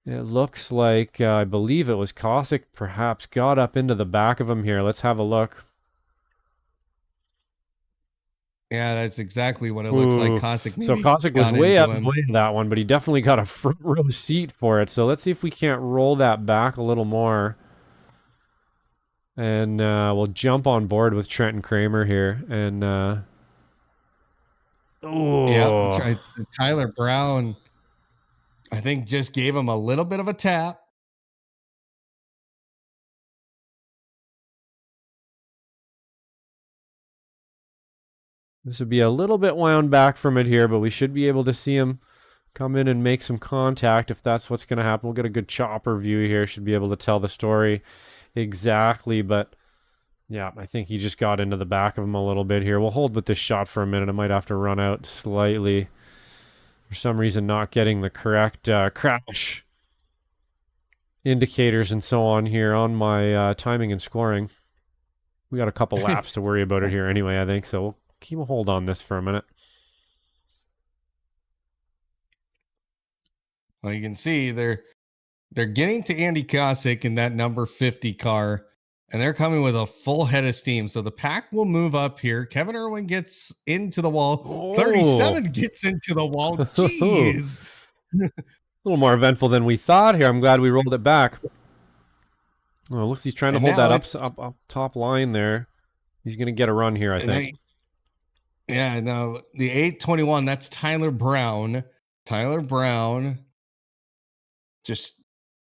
it looks like, I believe it was Cossack perhaps got up into the back of him here. Let's have a look. Yeah, that's exactly what it looks like. Cossack So Cossack was way out of the way of that one, but he definitely got a front row seat for it. So let's see if we can't roll that back a little more. And we'll jump on board with Trenton Kramer here. And Tyler Brown, I think, just gave him a little bit of a tap. This would be a little bit wound back from it here, but we should be able to see him come in and make some contact if that's what's going to happen. We'll get a good chopper view here. Should be able to tell the story exactly, but yeah, I think he just got into the back of him a little bit here. We'll hold with this shot for a minute. I might have to run out slightly. For some reason, not getting the correct crash indicators and so on here on my timing and scoring. We got a couple laps to worry about it here anyway, I think, so we'll keep a hold on this for a minute. Well, you can see they're getting to Andy Cossack in that number 50 car, and they're coming with a full head of steam. So the pack will move up here. Kevin Irwin gets into the wall. 37 gets into the wall. Jeez. A little more eventful than we thought here. I'm glad we rolled it back. Oh, looks he's trying to hold that up top line there. He's going to get a run here, I think. Yeah, no, the 821, that's Tyler Brown. Tyler Brown just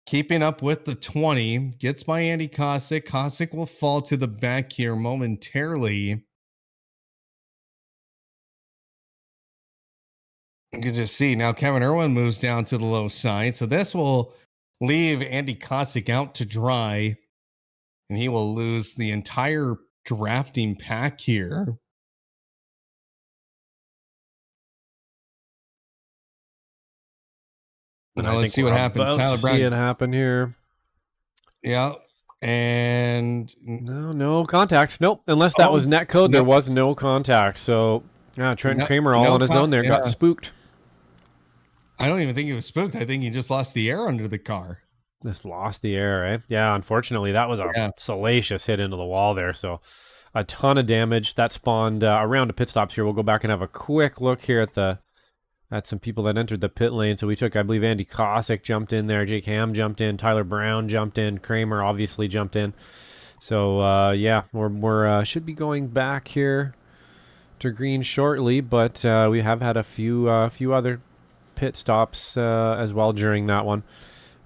keeping up with the 20. Gets by Andy Cossack. Cossack will fall to the back here momentarily. You can just see now Kevin Irwin moves down to the low side. So this will leave Andy Cossack out to dry, and he will lose the entire drafting pack here. Now let's see what happens. Tyler Brown. See it happen here. Yeah. And no contact. Nope. Unless that was net code, there was no contact. So Trenton Kramer all on his own there got spooked. I don't even think he was spooked. I think he just lost the air under the car. Just lost the air, eh? Yeah, unfortunately, that was a salacious hit into the wall there. So a ton of damage. That spawned a round of pit stops here. We'll go back and have a quick look here at some people that entered the pit lane. So we took, I believe, Andy Cossack jumped in there. Jake Ham jumped in. Tyler Brown jumped in. Kramer obviously jumped in. So, yeah, we're should be going back here to green shortly, but we have had a few other pit stops as well during that one,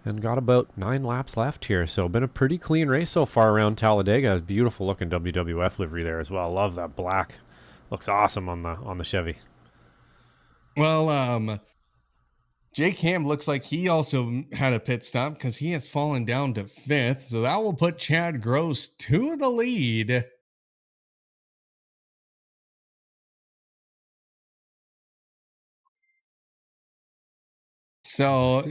and got about 9 laps left here. So been a pretty clean race so far around Talladega. Beautiful looking WWF livery there as well. Love that black. Looks awesome on the Chevy. Well, Jake Ham looks like he also had a pit stop because he has fallen down to 5th. So that will put Chad Gross to the lead. So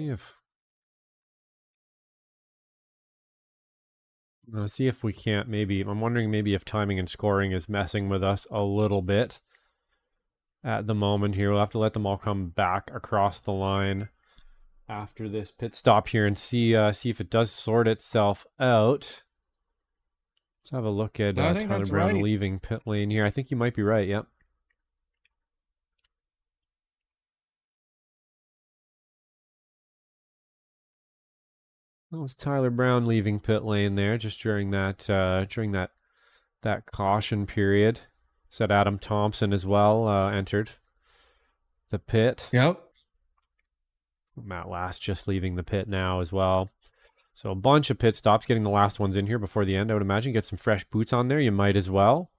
let's see if we can't I'm wondering maybe if timing and scoring is messing with us a little bit at the moment here. We'll have to let them all come back across the line after this pit stop here and see if it does sort itself out. Let's have a look at Tyler Brown leaving pit lane here. I think you might be right. Yep. Well, it's Tyler Brown leaving pit lane there just during that caution period. Said Adam Thomsen as well entered the pit. Yep. Matt Last just leaving the pit now as well. So a bunch of pit stops, getting the last ones in here before the end. I would imagine get some fresh boots on there. You might as well.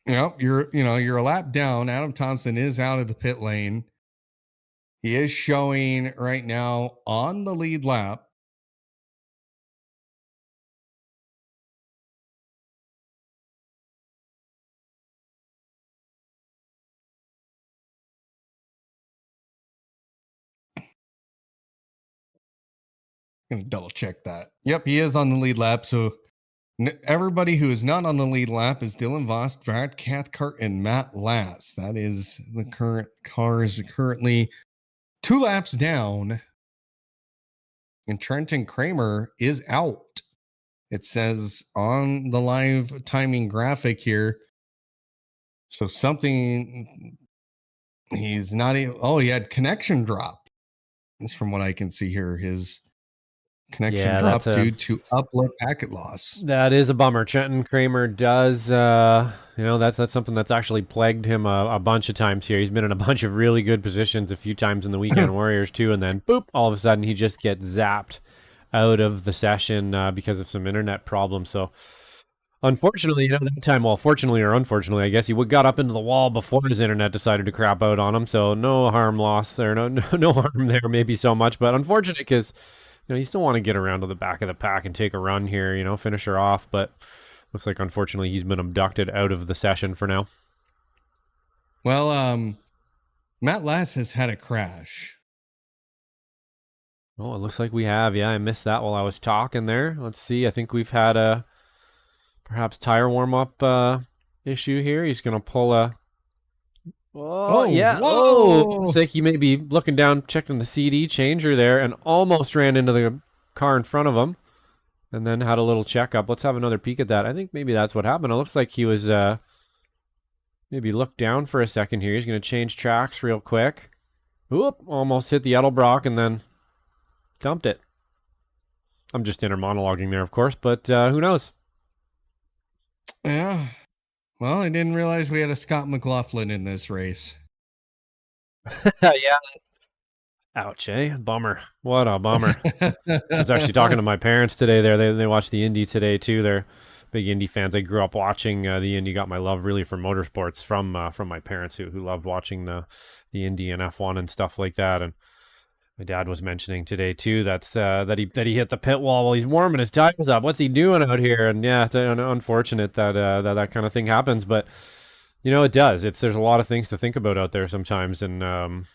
Yep, you're a lap down. Adam Thomsen is out of the pit lane. He is showing right now on the lead lap. Gonna double check that. Yep, he is on the lead lap. So everybody who is not on the lead lap is Dylan Voss, Brad Cathcart, and Matt Lass. That is the current cars currently 2 laps down. And Trenton Kramer is out. It says on the live timing graphic here. So something he's not even, oh, he had connection drop. That's from what I can see here. His connection drop due to upload packet loss. That is a bummer. Trenton Kramer does, that's something that's actually plagued him a bunch of times here. He's been in a bunch of really good positions a few times in the Weekend Warriors too, and then boop, all of a sudden he just gets zapped out of the session because of some internet problems. So unfortunately, that time, well, fortunately or unfortunately, I guess he got up into the wall before his internet decided to crap out on him. So no harm lost there, no harm there, maybe so much, but unfortunate because you still want to get around to the back of the pack and take a run here, finish her off. But looks like, unfortunately, he's been abducted out of the session for now. Well, Matt Lass has had a crash. Oh, it looks like we have. Yeah, I missed that while I was talking there. Let's see. I think we've had a perhaps tire warm-up issue here. He's going to pull a... Oh, yeah. Whoa. Looks like he may be looking down, checking the CD changer there, and almost ran into the car in front of him, and then had a little checkup. Let's have another peek at that. I think maybe that's what happened. It looks like he was maybe looked down for a second here. He's going to change tracks real quick. Oop, almost hit the Edelbrock and then dumped it. I'm just inner monologuing there, of course, but who knows? Yeah. Well, I didn't realize we had a Scott McLaughlin in this race. Yeah. Ouch, eh? Bummer. What a bummer. I was actually talking to my parents today there. They watched the Indy today, too. They're big Indy fans. I grew up watching the Indy. Got my love, really, for motorsports from my parents who loved watching the Indy and F1 and stuff like that. And my dad was mentioning today, too, that he hit the pit wall while he's warming his tires up. What's he doing out here? And yeah, it's unfortunate that kind of thing happens. But, it does. There's a lot of things to think about out there sometimes. And, I'm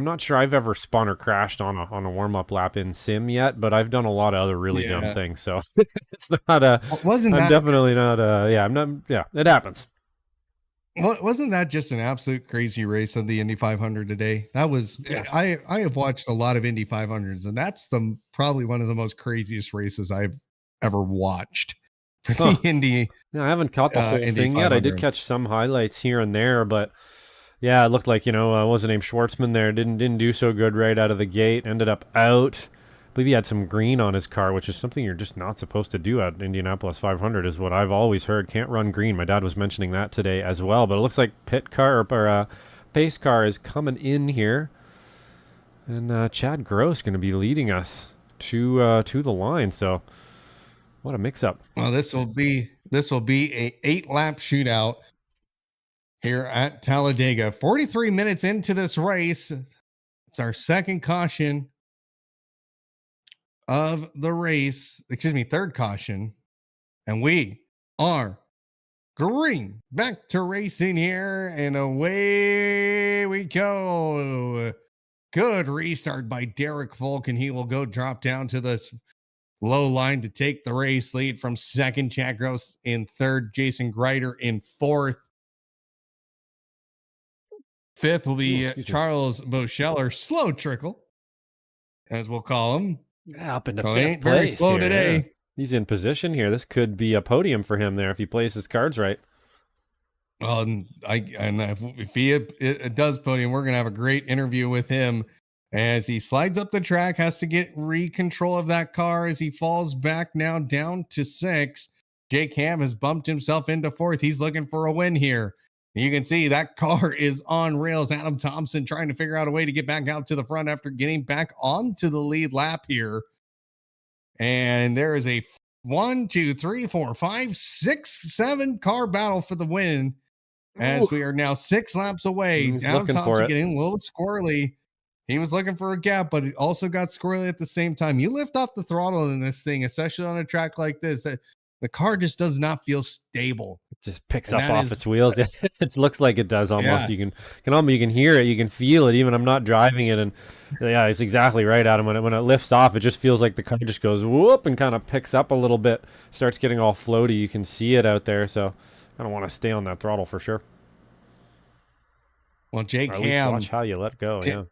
not sure I've ever spun or crashed on a warm-up lap in sim yet, but I've done a lot of other really dumb things. So it's not it happens. Well, wasn't that just an absolute crazy race of the Indy 500 today? That was, I have watched a lot of Indy 500s, and that's probably one of the most craziest races I've ever watched for the Indy. Yeah, I haven't caught the whole thing yet. I did catch some highlights here and there, but yeah, it looked like, what was the name? Schwartzman there didn't do so good right out of the gate, ended up out. I believe he had some green on his car, which is something you're just not supposed to do at Indianapolis 500 is what I've always heard. Can't run green. My dad was mentioning that today as well, but it looks like pace car is coming in here. And Chad Gross going to be leading us to the line. So what a mix-up. Well, this will be a 8-lap shootout here at Talladega. 43 minutes into this race. It's our second caution of the race. Third caution. And we are green. Back to racing here. And away we go. Good restart by Derek Volk. And he will go drop down to this low line to take the race lead from second. Chad Gross in third. Jason Greider in fourth. Fifth will be Charles Boscheller. Slow trickle, as we'll call him. Yeah, up into fifth place. Very slow here, today. Yeah. He's in position here. This could be a podium for him there if he plays his cards right. Well, if he does podium, we're gonna have a great interview with him as he slides up the track. Has to get control of that car as he falls back now down to 6. Jake Ham has bumped himself into 4th. He's looking for a win here. You can see that car is on rails. Adam Thomsen trying to figure out a way to get back out to the front after getting back onto the lead lap here. And there is a 1, 2, 3, 4, 5, 6, 7 car battle for the win. As we are now 6 laps away. He's Adam looking Thomsen for it. getting a little squirrely. He was looking for a gap, but he also got squirrely at the same time. You lift off the throttle in this thing, especially on a track like this. The car just does not feel stable. Just picks And up that off is- its wheels. It looks like it does almost. Yeah. You can hear it, you can feel it. Even I'm not driving it, and yeah, it's exactly right, Adam. When it lifts off, it just feels like the car just goes whoop and kind of picks up a little bit, starts getting all floaty. You can see it out there, so I don't want to stay on that throttle for sure. Well, Jake Or at least Ham. watch how you let go. Yeah.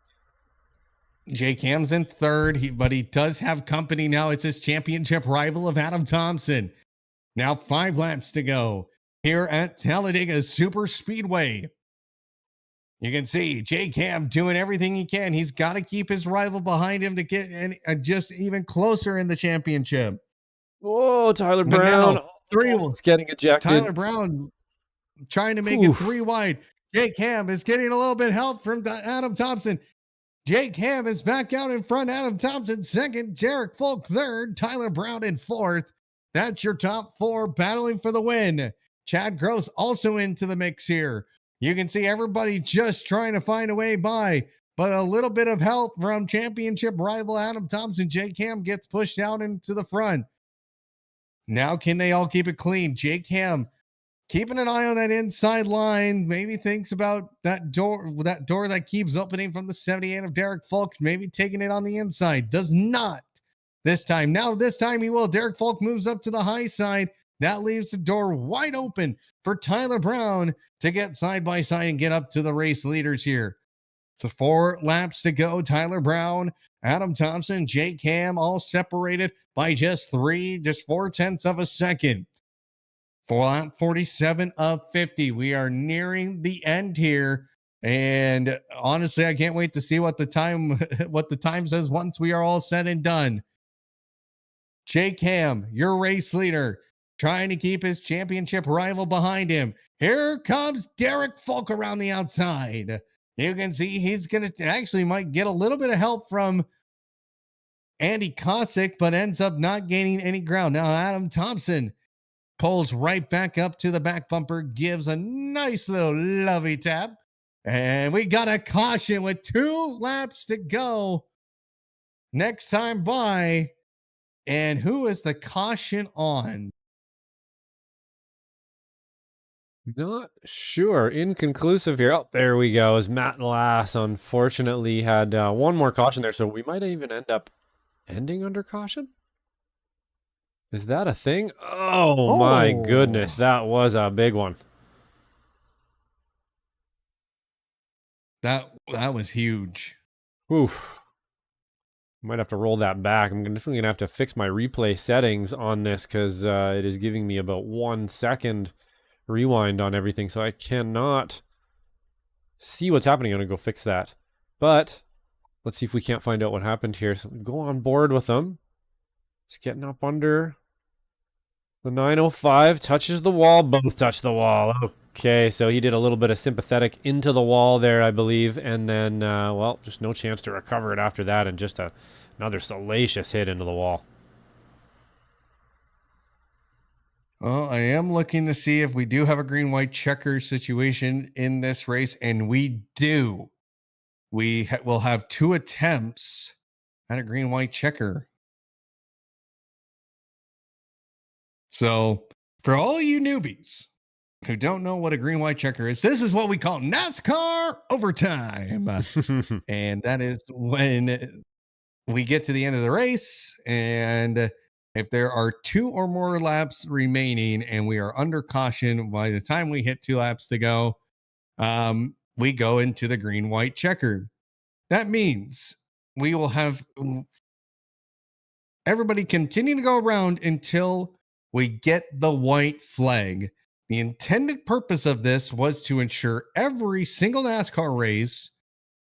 Jake Ham's in third, but he does have company now. It's his championship rival of Adam Thomsen. Now 5 laps to go here at Talladega Super Speedway. You can see Jake Ham doing everything he can. He's got to keep his rival behind him to get just even closer in the championship. Whoa, Tyler But Brown. now, 3 It's getting ejected. Tyler Brown trying to make it 3 wide. Jake Ham is getting a little bit help from Adam Thomsen. Jake Ham is back out in front. Adam Thomsen second. Derek Folk third. Tyler Brown in fourth. That's your top 4 battling for the win. Chad Gross also into the mix here. You can see everybody just trying to find a way by, but a little bit of help from championship rival Adam Thomsen. Jake Ham gets pushed down into the front. Now can they all keep it clean? Jake Ham keeping an eye on that inside line. Maybe thinks about that door that keeps opening from the 78 of Derek Folk. Maybe taking it on the inside. Does not this time. Now this time he will. Derek Folk moves up to the high side. That leaves the door wide open for Tyler Brown to get side by side and get up to the race leaders here. So 4 laps to go. Tyler Brown, Adam Thomsen, Jake Ham all separated by just 4/10 of a second. For lap 47 of 50. We are nearing the end here. And honestly, I can't wait to see what the time says once we are all said and done. Jake Ham, your race leader, trying to keep his championship rival behind him. Here comes Derek Folk around the outside. You can see he's going to actually might get a little bit of help from Andy Kosick, but ends up not gaining any ground. Now Adam Thomsen pulls right back up to the back bumper, gives a nice little lovey tap. And we got a caution with 2 laps to go. Next time by. And who is the caution on? Not sure. Inconclusive here. Oh, there we go. As Matt Lass unfortunately had one more caution there, so we might even end up ending under caution. Is that a thing? Oh my goodness, that was a big one. That was huge. Oof. Might have to roll that back. I'm definitely going to have to fix my replay settings on this because it is giving me about 1 second rewind on everything, so I cannot see what's happening. I'm going to go fix that. But let's see if we can't find out what happened here. So go on board with them. It's getting up under the 905, touches the wall. Both touch the wall. Okay, so he did a little bit of sympathetic into the wall there, I believe, and then, well, just no chance to recover it after that, and just another salacious hit into the wall. Well, I am looking to see if we do have a green-white checker situation in this race, and we do. We will have 2 attempts at a green-white checker. So, for all you newbies who don't know what a green-white checker is, this is what we call NASCAR overtime. And that is when we get to the end of the race, and if there are 2 or more laps remaining and we are under caution by the time we hit 2 laps to go, we go into the green-white checker. That means we will have everybody continue to go around until we get the white flag. The intended purpose of this was to ensure every single NASCAR race,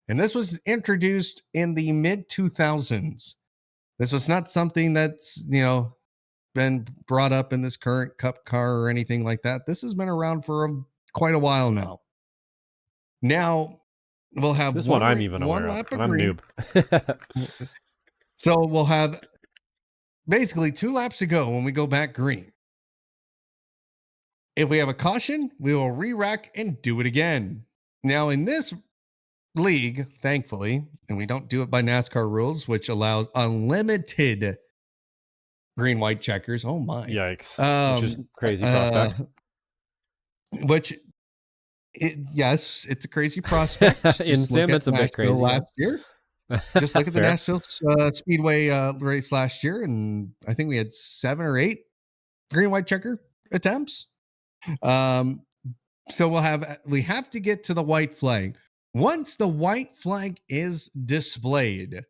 and this was introduced in the mid-2000s. This was not something that's, been brought up in this current Cup car or anything like that. This has been around for quite a while now. Now, we'll have this one I'm even aware of. I'm noob. So we'll have basically 2 laps to go when we go back green. If we have a caution, we will re-rack and do it again. Now, in this league, thankfully, and we don't do it by NASCAR rules, which allows unlimited green-white checkers. Oh my. Yikes. Which is crazy prospect. which, yes, it's a crazy prospect. In Just look sim, at it's a bit Nashville crazy. last year. Just look at the Fair. Nashville Speedway race last year, and I think we had 7 or 8 green white checker attempts. So we have to get to the white flag. Once the white flag is displayed,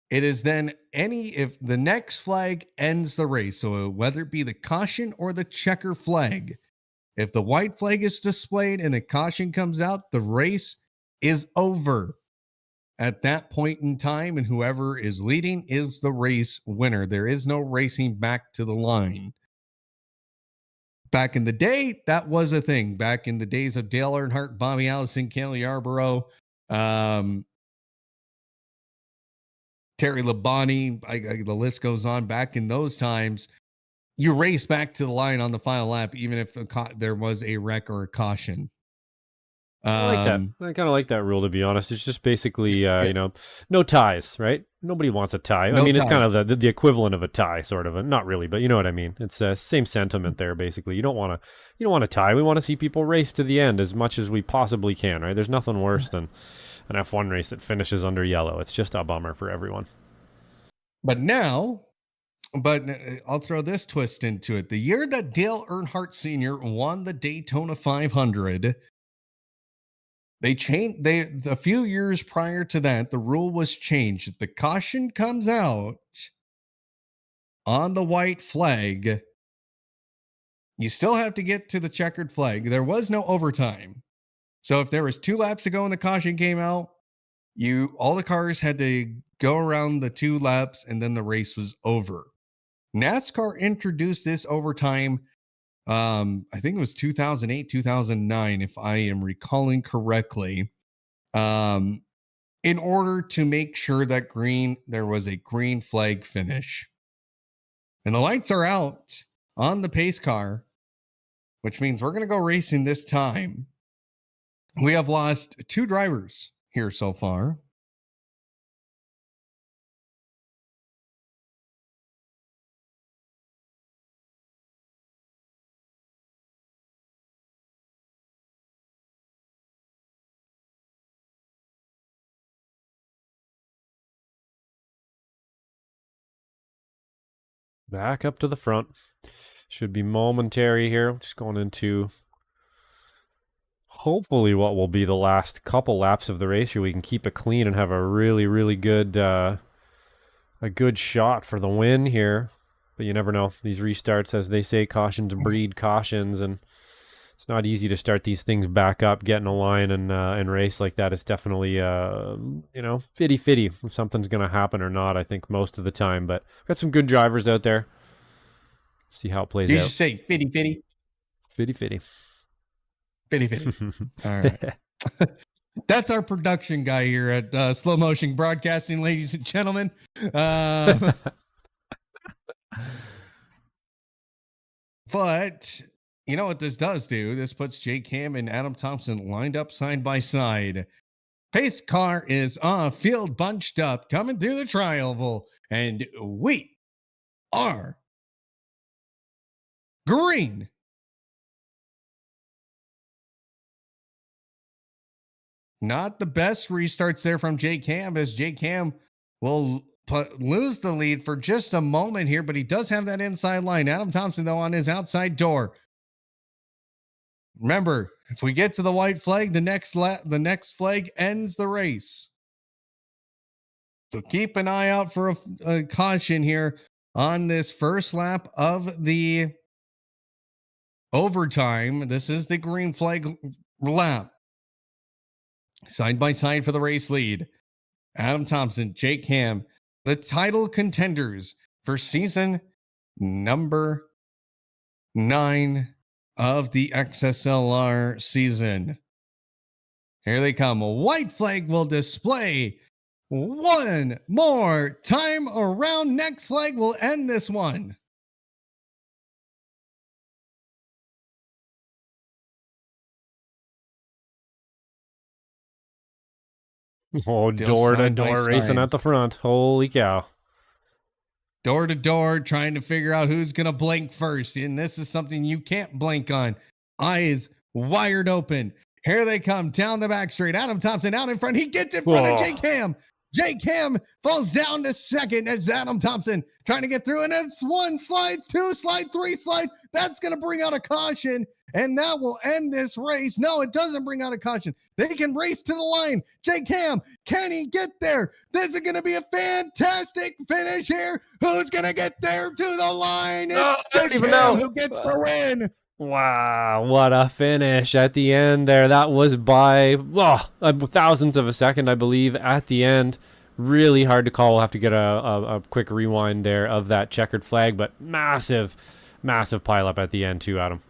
it is then if the next flag ends the race, so whether it be the caution or the checker flag, if the white flag is displayed and the caution comes out, the race is over at that point in time, and whoever is leading is the race winner. There is no racing back to the line. Back in the day, that was a thing. Back in the days of Dale Earnhardt, Bobby Allison, Kelly Yarborough, Terry Labonte, the list goes on. Back in those times, you race back to the line on the final lap, even if there was a wreck or a caution. I like that. I kind of like that rule, to be honest. It's just basically, Yeah. no ties, right? Nobody wants a tie. No I mean, it's tie. kind of the equivalent of a tie, sort of. Not really, but you know what I mean. It's the same sentiment there, basically. You don't want a tie. We want to see people race to the end as much as we possibly can, right? There's nothing worse than an F1 race that finishes under yellow. It's just a bummer for everyone. But I'll throw this twist into it. The year that Dale Earnhardt Sr. won the Daytona 500, they changed. A few years prior to that, the rule was changed. If the caution comes out on the white flag, you still have to get to the checkered flag. There was no overtime. So if there was 2 laps to go and the caution came out, all the cars had to go around the 2 laps and then the race was over. NASCAR introduced this overtime. I think it was 2008, 2009, if I am recalling correctly, in order to make sure that there was a green flag finish. And the lights are out on the pace car, which means we're going to go racing this time. We have lost 2 drivers here so far. Back up to the front. Should be momentary here. Just going into hopefully what will be the last couple laps of the race here. We can keep it clean and have a really, really good a good shot for the win here. But you never know. These restarts, as they say, cautions breed cautions, and it's not easy to start these things back up, get in a line and race like that. It's definitely, fitty-fitty if something's going to happen or not, I think, most of the time. But we've got some good drivers out there. See how it plays out. Did you say fitty-fitty? Fitty-fitty. Fitty-fitty. All right. That's our production guy here at Slow Motion Broadcasting, ladies and gentlemen. But you know what this does do? This puts Jake Ham and Adam Thomsen lined up side by side. Pace car is off, field bunched up, coming through the tri-oval, and we are green. Not the best restarts there from Jake Ham, as Jake Ham will lose the lead for just a moment here, but he does have that inside line. Adam Thomsen, though, on his outside door. Remember, if we get to the white flag, the next flag ends the race. So keep an eye out for a caution here on this first lap of the overtime. This is the green flag lap. Side by side for the race lead. Adam Thomsen, Jake Ham, the title contenders for season number 9 of the XSLR season. Here they come. A white flag will display one more time around. Next flag will end this one. Oh, door to door racing at the front. Holy cow. door to door, trying to figure out who's going to blink first. And this is something you can't blink on. Eyes wired open. Here they come down the back straight. Adam Thomsen out in front. He gets in front of Jake Ham. Jake Ham falls down to second as Adam Thomsen trying to get through. And it's 1 slides, 2 slide, 3 slide. That's going to bring out a caution. And that will end this race. No, it doesn't bring out a caution. They can race to the line. Jake Ham, can he get there? This is going to be a fantastic finish here. Who's going to get there to the line? It's Jake Ham who gets the win. Wow, what a finish at the end there. That was by thousandths of a second, I believe, at the end. Really hard to call. We'll have to get a quick rewind there of that checkered flag, but massive pileup at the end too, Adam.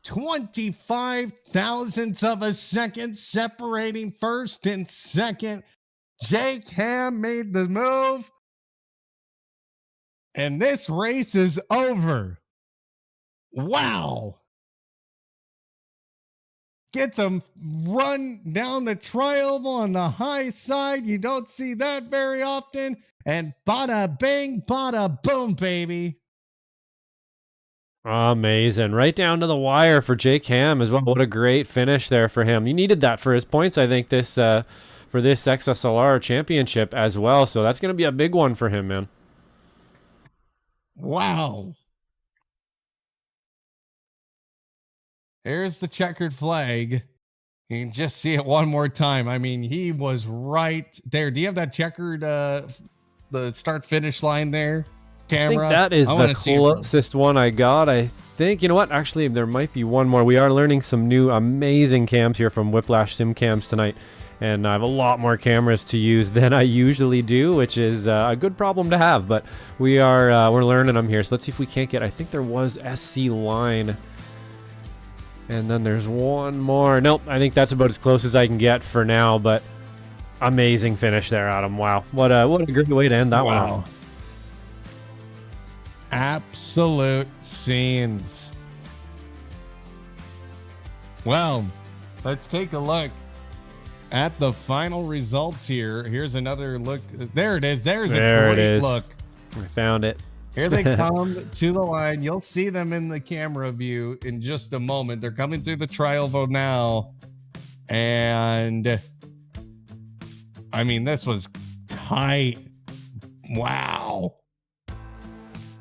25 thousandths of a second separating first and second. Jake Ham made the move. And this race is over. Wow. Gets him run down the tri-oval on the high side. You don't see that very often. And bada bang, bada boom, baby. Amazing. Right down to the wire for Jake Ham as well. What a great finish there for him. You needed that for his points, I think, this for this XSLR championship as well. So that's going to be a big one for him, man. Wow. There's the checkered flag. You can just see it one more time. I mean, he was right there. Do you have that checkered, the start-finish line there? Camera? I think that is the closest one I got. I think, you know what? Actually, there might be one more. We are learning some new amazing cams here from Whiplash Sim Cams tonight. And I have a lot more cameras to use than I usually do, which is a good problem to have. But we're learning them here. So let's see if we can't get, I think there was SC line. And then there's one more. Nope, I think that's about as close as I can get for now, but amazing finish there, Adam. Wow. What a great way to end that one off. Absolute scenes. Well, let's take a look at the final results here. Here's another look. There it is. There's a great look. I found it. Here they come to the line. You'll see them in the camera view in just a moment. They're coming through the tri-oval now. And I mean, this was tight. Wow.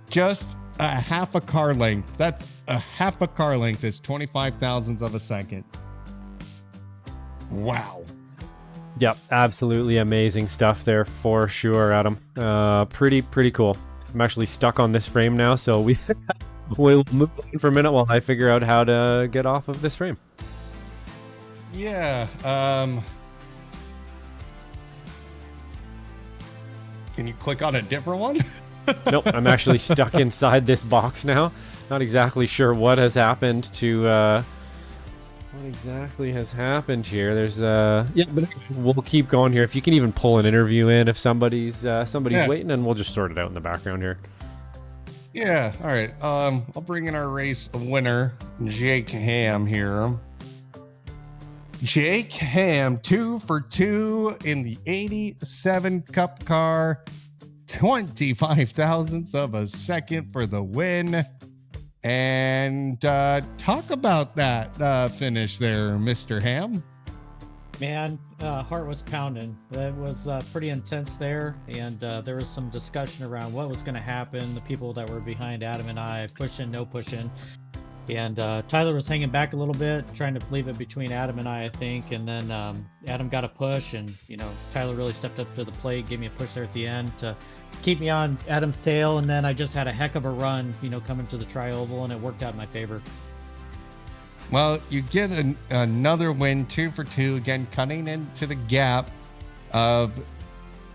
Just a half a car length. That's a half a car length is 25 thousandths of a second. Wow. Yep, absolutely amazing stuff there for sure, Adam. Pretty cool. I'm actually stuck on this frame now, so we'll move on for a minute while I figure out how to get off of this frame. Yeah. Can you click on a different one? Nope, I'm actually stuck inside this box now. Not exactly sure what has happened to what exactly has happened here. There's yeah, but we'll keep going here. If you can even pull an interview in if somebody's waiting, and we'll just sort it out in the background here. Yeah, all right. I'll bring in our race winner, Jake Ham here. Jake Ham, 2 for 2 in the 87 Cup car. 25 thousandths of a second for the win. And talk about that finish there, Mr. Ham. Man, heart was pounding. That was pretty intense there, and there was some discussion around what was going to happen. The people that were behind Adam and I, pushing, no pushing. And Tyler was hanging back a little bit, trying to leave it between Adam and I think. And then Adam got a push, and Tyler really stepped up to the plate, gave me a push there at the end to keep me on Adam's tail. And then I just had a heck of a run, coming to the tri-oval, and it worked out in my favor. Well, you get another win, 2 for 2, again cutting into the gap of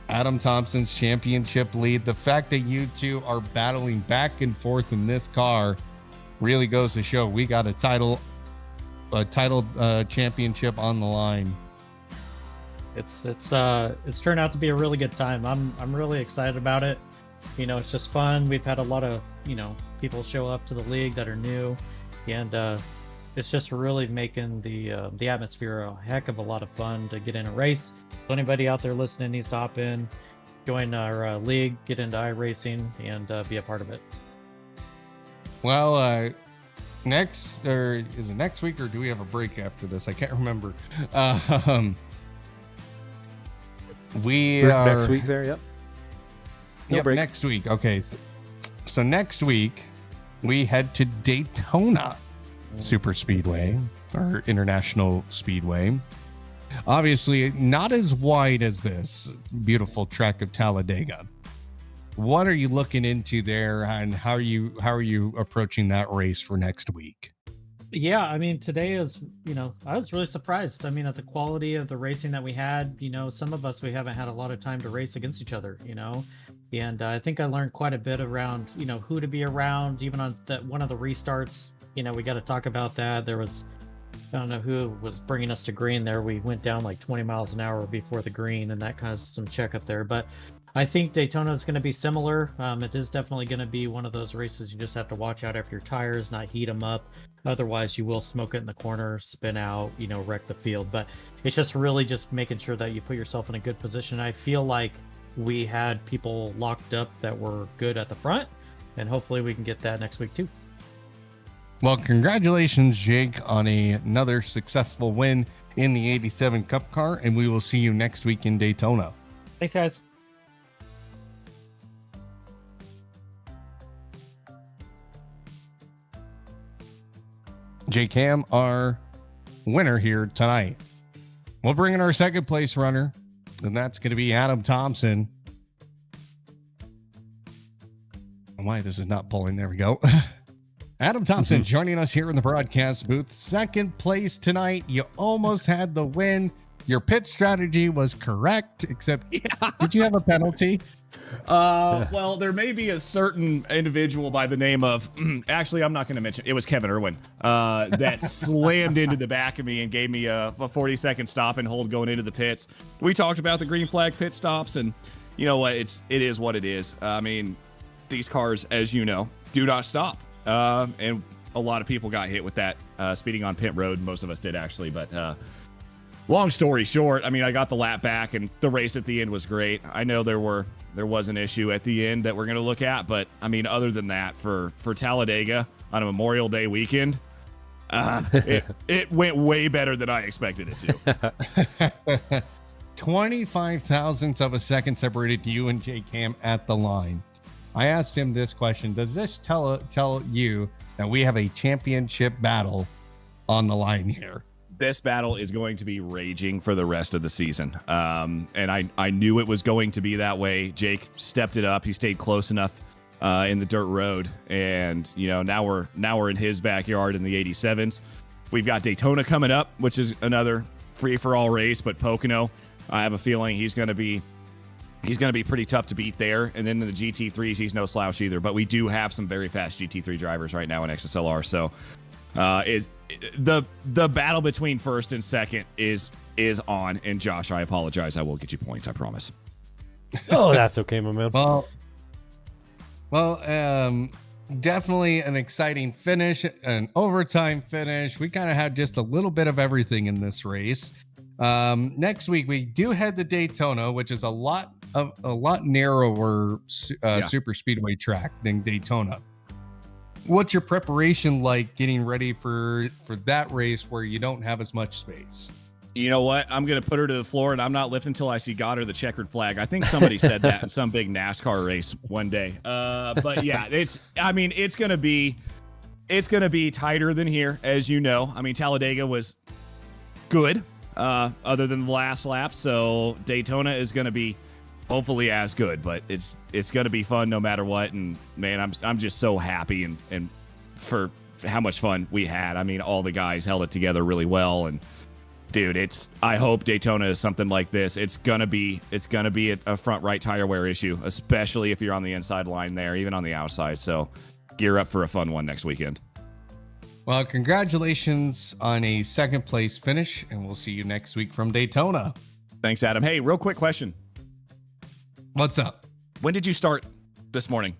Adam Thomsen's championship lead. The fact that you two are battling back and forth in this car really goes to show we got a title championship on the line. It's turned out to be a really good time. I'm really excited about it. It's just fun. We've had a lot of people show up to the league that are new, and it's just really making the atmosphere a heck of a lot of fun to get in a race. So anybody out there listening needs to hop in, join our league, get into iRacing, and be a part of it. Well, is it next week or do we have a break after this? I can't remember. We are Next week there, yep. No break. next week. Okay. So next week we head to Daytona Super Speedway or International Speedway. Obviously not as wide as this beautiful track of Talladega. What are you looking into there, and how are you approaching that race for next week? Yeah, I mean, today is, I was really surprised. I mean, at the quality of the racing that we had, some of us, we haven't had a lot of time to race against each other, and I think I learned quite a bit around, who to be around, even on that one of the restarts. We got to talk about that. There was, I don't know who was bringing us to green there. We went down like 20 miles an hour before the green, and that caused some checkup there. But I think Daytona is going to be similar. It is definitely going to be one of those races you just have to watch out after your tires, not heat them up. Otherwise, you will smoke it in the corner, spin out, wreck the field. But it's just really just making sure that you put yourself in a good position. I feel like we had people locked up that were good at the front, and hopefully we can get that next week too. Well, congratulations, Jake, on another successful win in the 87 Cup car, and we will see you next week in Daytona. Thanks, guys. Jake Ham, our winner here tonight. We'll bring in our second place runner, and that's going to be Adam Thomsen. Why this is not pulling. There we go. Adam Thomsen joining us here in the broadcast booth. Second place tonight. You almost had the win. Your pit strategy was correct, except did you have a penalty? Well, there may be a certain individual by the name of, actually, I'm not going to mention, it was Kevin Irwin, that slammed into the back of me and gave me a 40-second stop and hold going into the pits. We talked about the green flag pit stops, and you know what? It is what it is. I mean, these cars, as you know, do not stop. And a lot of people got hit with that speeding on pit road. Most of us did, actually, but long story short, I mean, I got the lap back, and the race at the end was great. I know there was an issue at the end that we're going to look at, but I mean, other than that, for Talladega on a Memorial Day weekend, it went way better than I expected it to. 25 thousandths of a second separated you and Jake Ham at the line. I asked him this question: does this tell you that we have a championship battle on the line here? This battle is going to be raging for the rest of the season. And I knew it was going to be that way. Jake stepped it up. He stayed close enough in the dirt road. And, now we're in his backyard in the 87s. We've got Daytona coming up, which is another free-for-all race. But Pocono, I have a feeling he's going to be pretty tough to beat there. And then in the GT3s, he's no slouch either. But we do have some very fast GT3 drivers right now in XSLR. So the battle between first and second is on. And Josh, I apologize. I will get you points. I promise. Oh, that's okay, my man. Well, definitely an exciting finish, an overtime finish. We kind of had just a little bit of everything in this race. Next week we do head to Daytona, which is a lot narrower super speedway track than Daytona. What's your preparation like getting ready for that race where you don't have as much space? You know what? I'm going to put her to the floor, and I'm not lifting until I see God or the checkered flag. I think somebody said that in some big NASCAR race one day. But yeah, it's going to be tighter than here, as you know. I mean, Talladega was good, other than the last lap. So Daytona is going to be hopefully as good, but it's going to be fun no matter what. And man, I'm just so happy and for how much fun we had. I mean, all the guys held it together really well, and dude, I hope Daytona is something like this. It's gonna be a front right tire wear issue, especially if you're on the inside line there, even on the outside. So gear up for a fun one next weekend. Well, congratulations on a second place finish, and we'll see you next week from Daytona. Thanks, Adam. Hey, real quick question. What's up? When did you start this morning?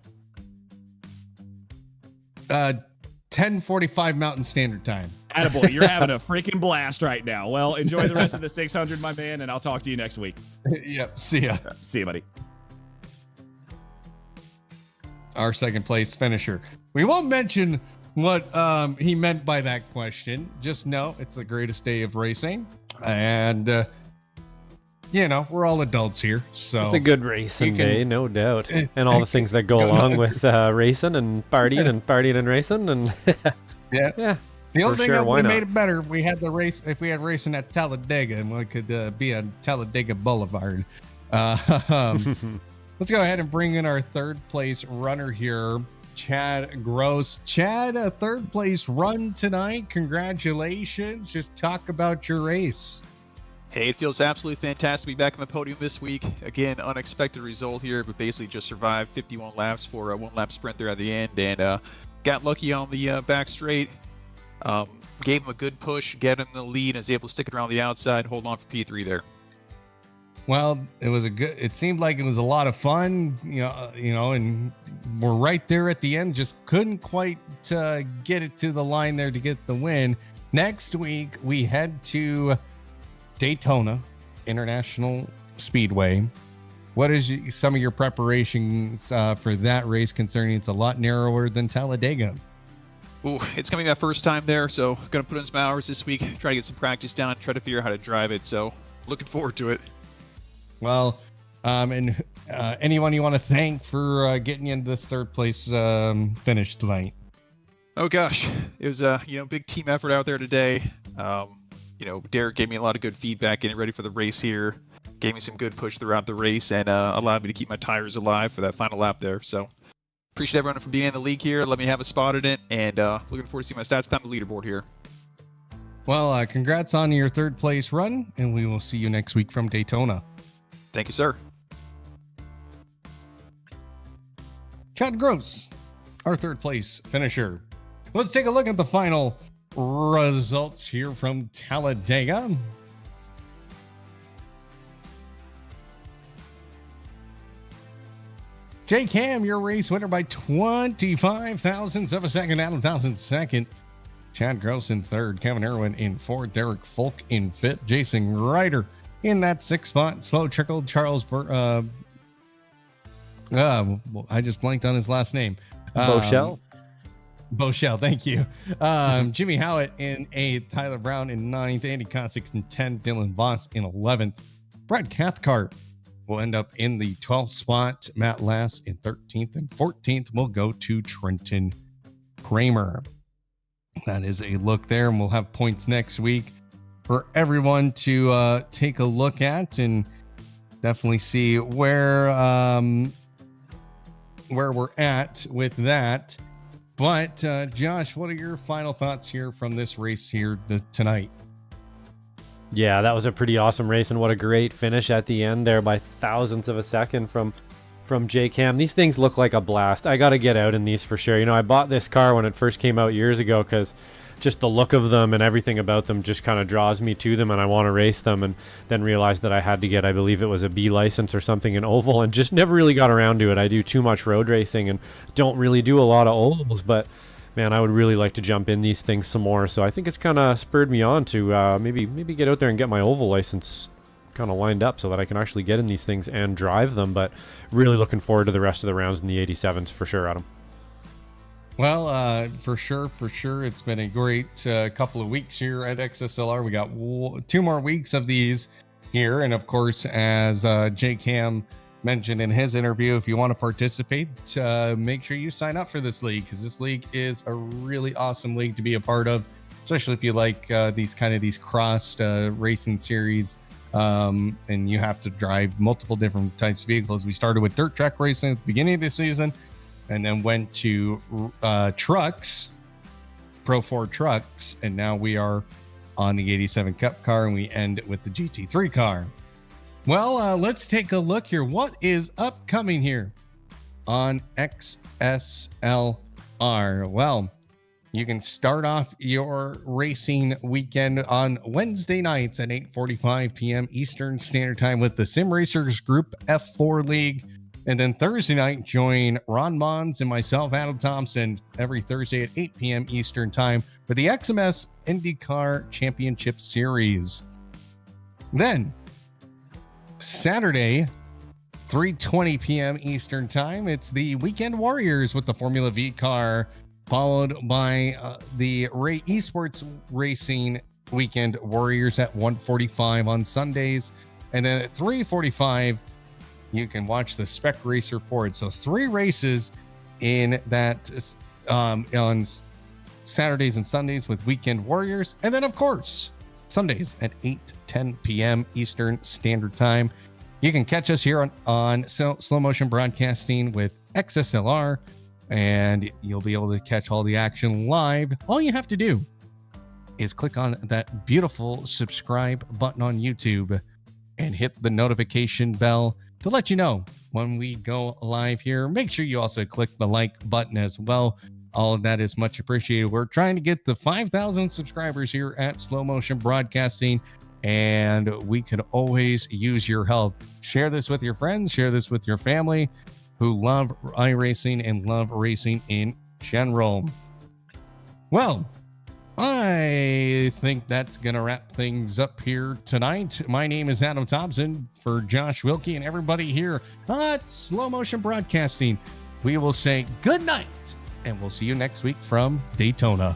10:45 Mountain Standard Time. Attaboy, you're having a freaking blast right now. Well, enjoy the rest of the 600, my man, and I'll talk to you next week. Yep. See ya. See you, buddy. our second place finisher. We won't mention what he meant by that question. Just know it's the greatest day of racing. And, we're all adults here. So It's a good racing day, no doubt. And all the things that go along with racing and partying and racing. And yeah. The only thing sure, that why would have not? made it better if we had racing at Talladega, and we could be on Talladega Boulevard. Let's go ahead and bring in our third place runner here, Chad Gross. Chad, a third place run tonight. Congratulations. Just talk about your race. Hey, it feels absolutely fantastic to be back on the podium this week. Again, unexpected result here, but basically just survived 51 laps for a one-lap sprint there at the end, and got lucky on the back straight. Gave him a good push, get him the lead, and was able to stick it around the outside, hold on for P3 there. Well, it seemed like it was a lot of fun, and we're right there at the end. Just couldn't quite get it to the line there to get the win. Next week, we head to Daytona International Speedway. What is some of your preparations for that race, concerning it's a lot narrower than Talladega? Ooh, it's gonna be my first time there, so gonna put in some hours this week, try to get some practice down, try to figure out how to drive it. So looking forward to it. Well, and anyone you want to thank for getting you into this third place finish tonight? Oh gosh, it was a big team effort out there today. Derek gave me a lot of good feedback getting ready for the race here, gave me some good push throughout the race, and allowed me to keep my tires alive for that final lap there. So appreciate everyone for being in the league here. Let me have a spot in it, and looking forward to seeing my stats climb the leaderboard here. Well, congrats on your third place run, and we will see you next week from Daytona. Thank you, sir. Chad Gross, our third place finisher. Let's take a look at the final results here from Talladega. J Cam, your race winner by 25 thousandths of a second. Adam Thomsen second. Chad Gross in third. Kevin Irwin in fourth. Derek Folk in fifth. Jason Ryder in that sixth spot. Slow trickle. Charles I just blanked on his last name. Bochelle. Bochelle, thank you. Jimmy Howitt in 8th, Tyler Brown in 9th, Andy Cossix in 10th, Dylan Voss in 11th. Brad Cathcart will end up in the 12th spot. Matt Lass in 13th, and 14th will go to Trenton Kramer. That is a look there, and we'll have points next week for everyone to take a look at and definitely see where we're at with that. But Josh, what are your final thoughts here from this race here tonight? Yeah, that was a pretty awesome race, and what a great finish at the end there by thousandths of a second from J-Cam. These things look like a blast. I got to get out in these for sure. I bought this car when it first came out years ago because just the look of them and everything about them just kind of draws me to them, and I want to race them, and then realized that I had to get, I believe it was a B license or something in oval, and just never really got around to it. I do too much road racing and don't really do a lot of ovals, but man, I would really like to jump in these things some more. So I think it's kind of spurred me on to maybe get out there and get my oval license kind of lined up so that I can actually get in these things and drive them. But really looking forward to the rest of the rounds in the 87s for sure, Adam. Well, for sure. It's been a great couple of weeks here at XSLR. We got 2 more weeks of these here. And of course, as J-Cam mentioned in his interview, if you want to participate, make sure you sign up for this league, because this league is a really awesome league to be a part of, especially if you like these crossed racing series, and you have to drive multiple different types of vehicles. We started with dirt track racing at the beginning of the season, and then went to trucks, Pro 4 trucks, and now we are on the 87 Cup car, and we end with the GT3 car. Well, let's take a look here. What is upcoming here on XSLR? Well, you can start off your racing weekend on Wednesday nights at 8:45 p.m. Eastern Standard Time with the Sim Racers Group F4 League. And then Thursday night, join Ron Mons and myself, Adam Thomsen, every Thursday at 8 p.m. Eastern Time for the XMS IndyCar Championship Series. Then, Saturday, 3:20 p.m. Eastern Time, it's the Weekend Warriors with the Formula V car, followed by the Esports Racing Weekend Warriors at 1:45 on Sundays. And then at 3:45, you can watch the Spec Racer Ford. So 3 races in that on Saturdays and Sundays with Weekend Warriors. And then, of course, Sundays at 8:10 p.m. Eastern Standard Time. You can catch us here on Slow Motion Broadcasting with XSLR, and you'll be able to catch all the action live. All you have to do is click on that beautiful subscribe button on YouTube and hit the notification bell to let you know when we go live here. Make sure you also click the like button as well. All of that is much appreciated. We're trying to get the 5,000 subscribers here at Slow Motion Broadcasting, and we could always use your help. Share this with your friends, share this with your family who love iRacing and love racing in general. Well, I think that's going to wrap things up here tonight. My name is Adam Thomsen. For Josh Wilkie and everybody here at Slow Motion Broadcasting, we will say good night, and we'll see you next week from Daytona.